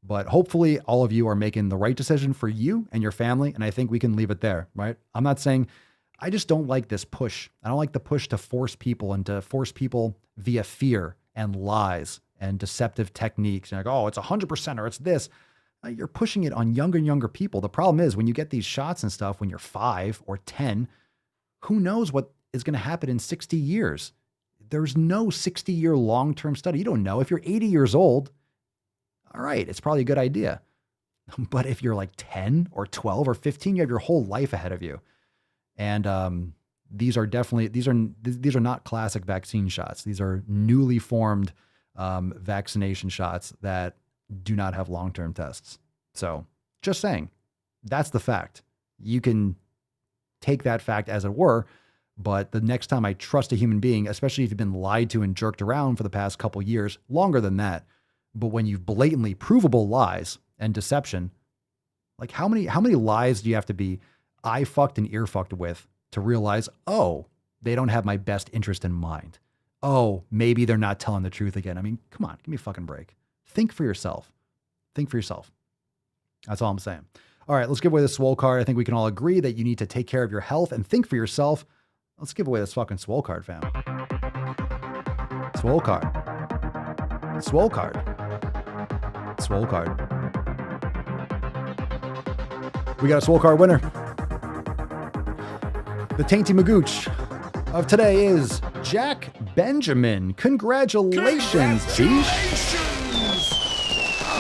But hopefully all of you are making the right decision for you and your family. And I think we can leave it there, right? I'm not saying, I just don't like this push. I don't like the push to force people and to force people via fear and lies and deceptive techniques. And like, oh, it's 100% or it's this. You're pushing it on younger and younger people. The problem is when you get these shots and stuff, when you're 5 or 10, who knows what is going to happen in 60 years? There's no 60-year long-term study. You don't know. If you're 80 years old, all right, it's probably a good idea. But if you're like 10 or 12 or 15, you have your whole life ahead of you. And these are not classic vaccine shots. These are newly formed vaccination shots that do not have long-term tests. So just saying, that's the fact. You can take that fact as it were, but the next time I trust a human being, especially if you've been lied to and jerked around for the past couple years, longer than that, but when you've blatantly provable lies and deception, like how many lies do you have to be eye fucked and ear fucked with to realize, oh, they don't have my best interest in mind. Oh, maybe they're not telling the truth again. I mean, come on, give me a fucking break. Think for yourself. Think for yourself. That's all I'm saying. All right, let's give away the Swole card. I think we can all agree that you need to take care of your health and think for yourself. Let's give away this fucking Swole card, fam. Swole card. Swole card. Swole card. We got a Swole card winner. The Tainty Magooch of today is Jack Benjamin. Congratulations, Beesh.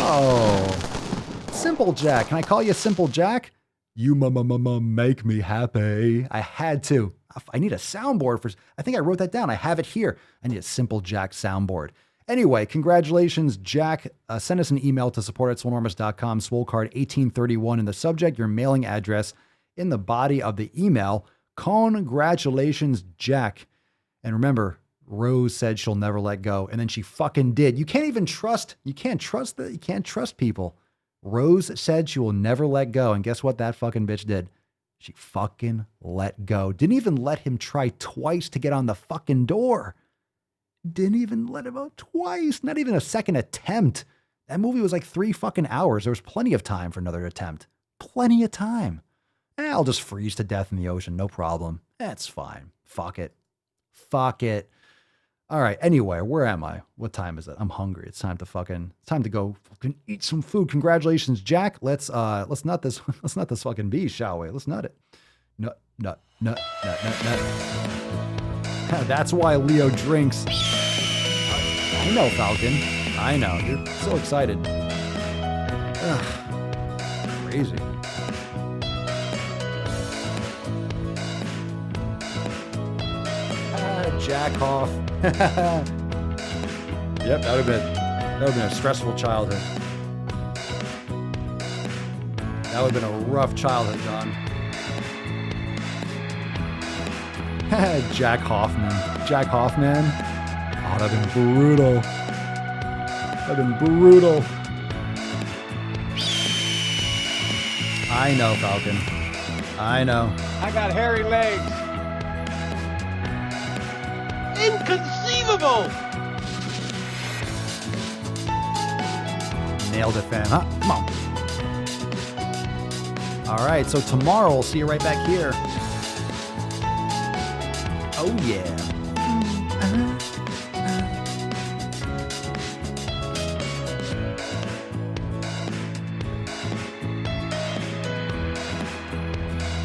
Oh, Simple Jack. Can I call you Simple Jack? You make me happy. I had to. I need a soundboard I think I wrote that down. I have it here. I need a Simple Jack soundboard. Anyway, congratulations, Jack. Send us an email to support@swolenormous.com, Swole card 1831 in the subject, your mailing address in the body of the email. Congratulations, Jack. And remember, Rose said she'll never let go, and then she fucking did. You can't trust people. Rose said she will never let go, and guess what that fucking bitch did? She fucking let go. Didn't even let him try twice to get on the fucking door. Didn't even let him out twice. Not even a second attempt. That movie was like 3 fucking hours. There was plenty of time for another attempt. Plenty of time. I'll just freeze to death in the ocean. No problem. That's fine. Fuck it. All right. Anyway, where am I? What time is it? I'm hungry. It's time to go fucking eat some food. Congratulations, Jack. Let's nut this fucking beast, shall we? Let's nut it. Nut. That's why Leo drinks. I know, Falcon. I know. You're so excited. Ugh. Crazy. Jack off. Yep, that would have been a stressful childhood. That would have been a rough childhood, John. Jack Hoffman. Oh, that'd been brutal. I know, Falcon. I know. I got hairy legs. Inconceivable! Nailed it, fam. Huh? Come on. All right, so tomorrow I'll see you right back here. Oh, yeah.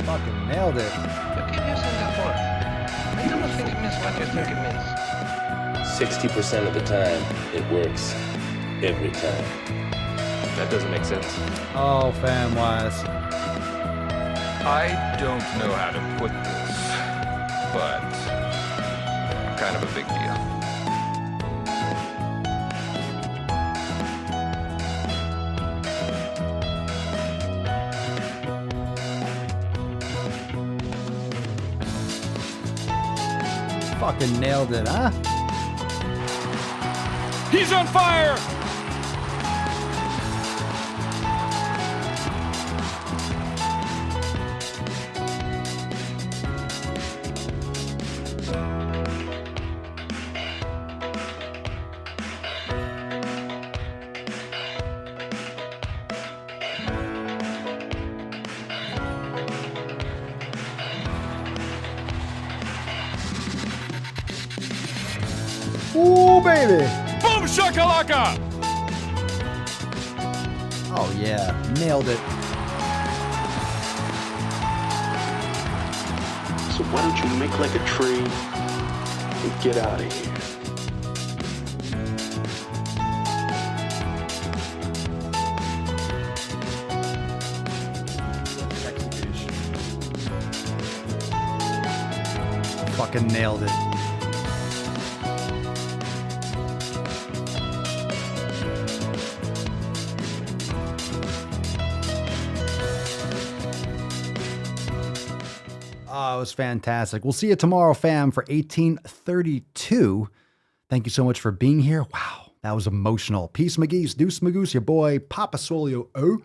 Fucking nailed it. You keep using that word. I don't think it means what you think it means. 60% of the time, it works. Every time. That doesn't make sense. Oh, fam wise. I don't know how to put this, but kind of a big deal. Fucking nailed it, huh? He's on fire! Ooh, baby. Boom shakalaka! Oh, yeah. Nailed it. So why don't you make like a tree and get out of here? Fucking nailed it. Oh, it was fantastic. We'll see you tomorrow, fam, for 1832. Thank you so much for being here. Wow, that was emotional. Peace, McGee's, Deuce Magoose, your boy, Papa Swole. Oh.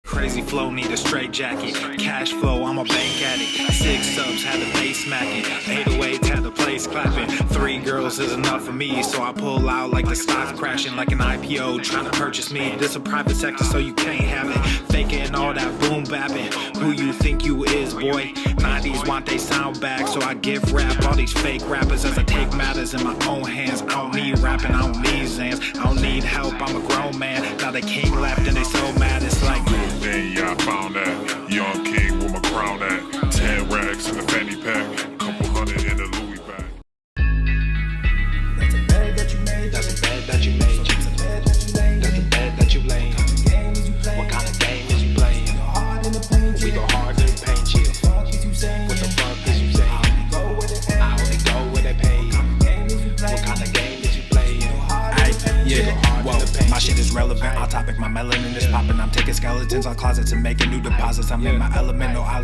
Crazy flow, need a straight jacket. Cash flow, I'm a bank addict. 6 subs, had the bass smacking. 808s, had the place clapping. 3 girls is enough for me, so I pull out like the stock crashing. Like an IPO, trying to purchase me. This a private sector, so you can't have it. Faking all that boom bapping. Who you think you is, boy? 90s want they sound back, so I give rap all these fake rappers as I take matters in my own hands. I don't need rapping, I don't need Zans. I don't need help, I'm a grown man. Now they king left and they so mad, it's like... Then yeah, I found that young king with my crown at 10 racks in the fanny pack, couple hundred in the Louis bag. That's a bed that you made. That's a bed that you made. That's a bed that you laid. That's a bed that you laid. What kind of game is you playing? We go hard in the paint, yeah. What the fuck is you saying? I only go where they pay. What kind of game is you playing? Yeah, whoa, my shit is relevant. On topic, my melanin is popping. I'm taking skeletons on closets and making new deposits. I'm in my element, no Ali.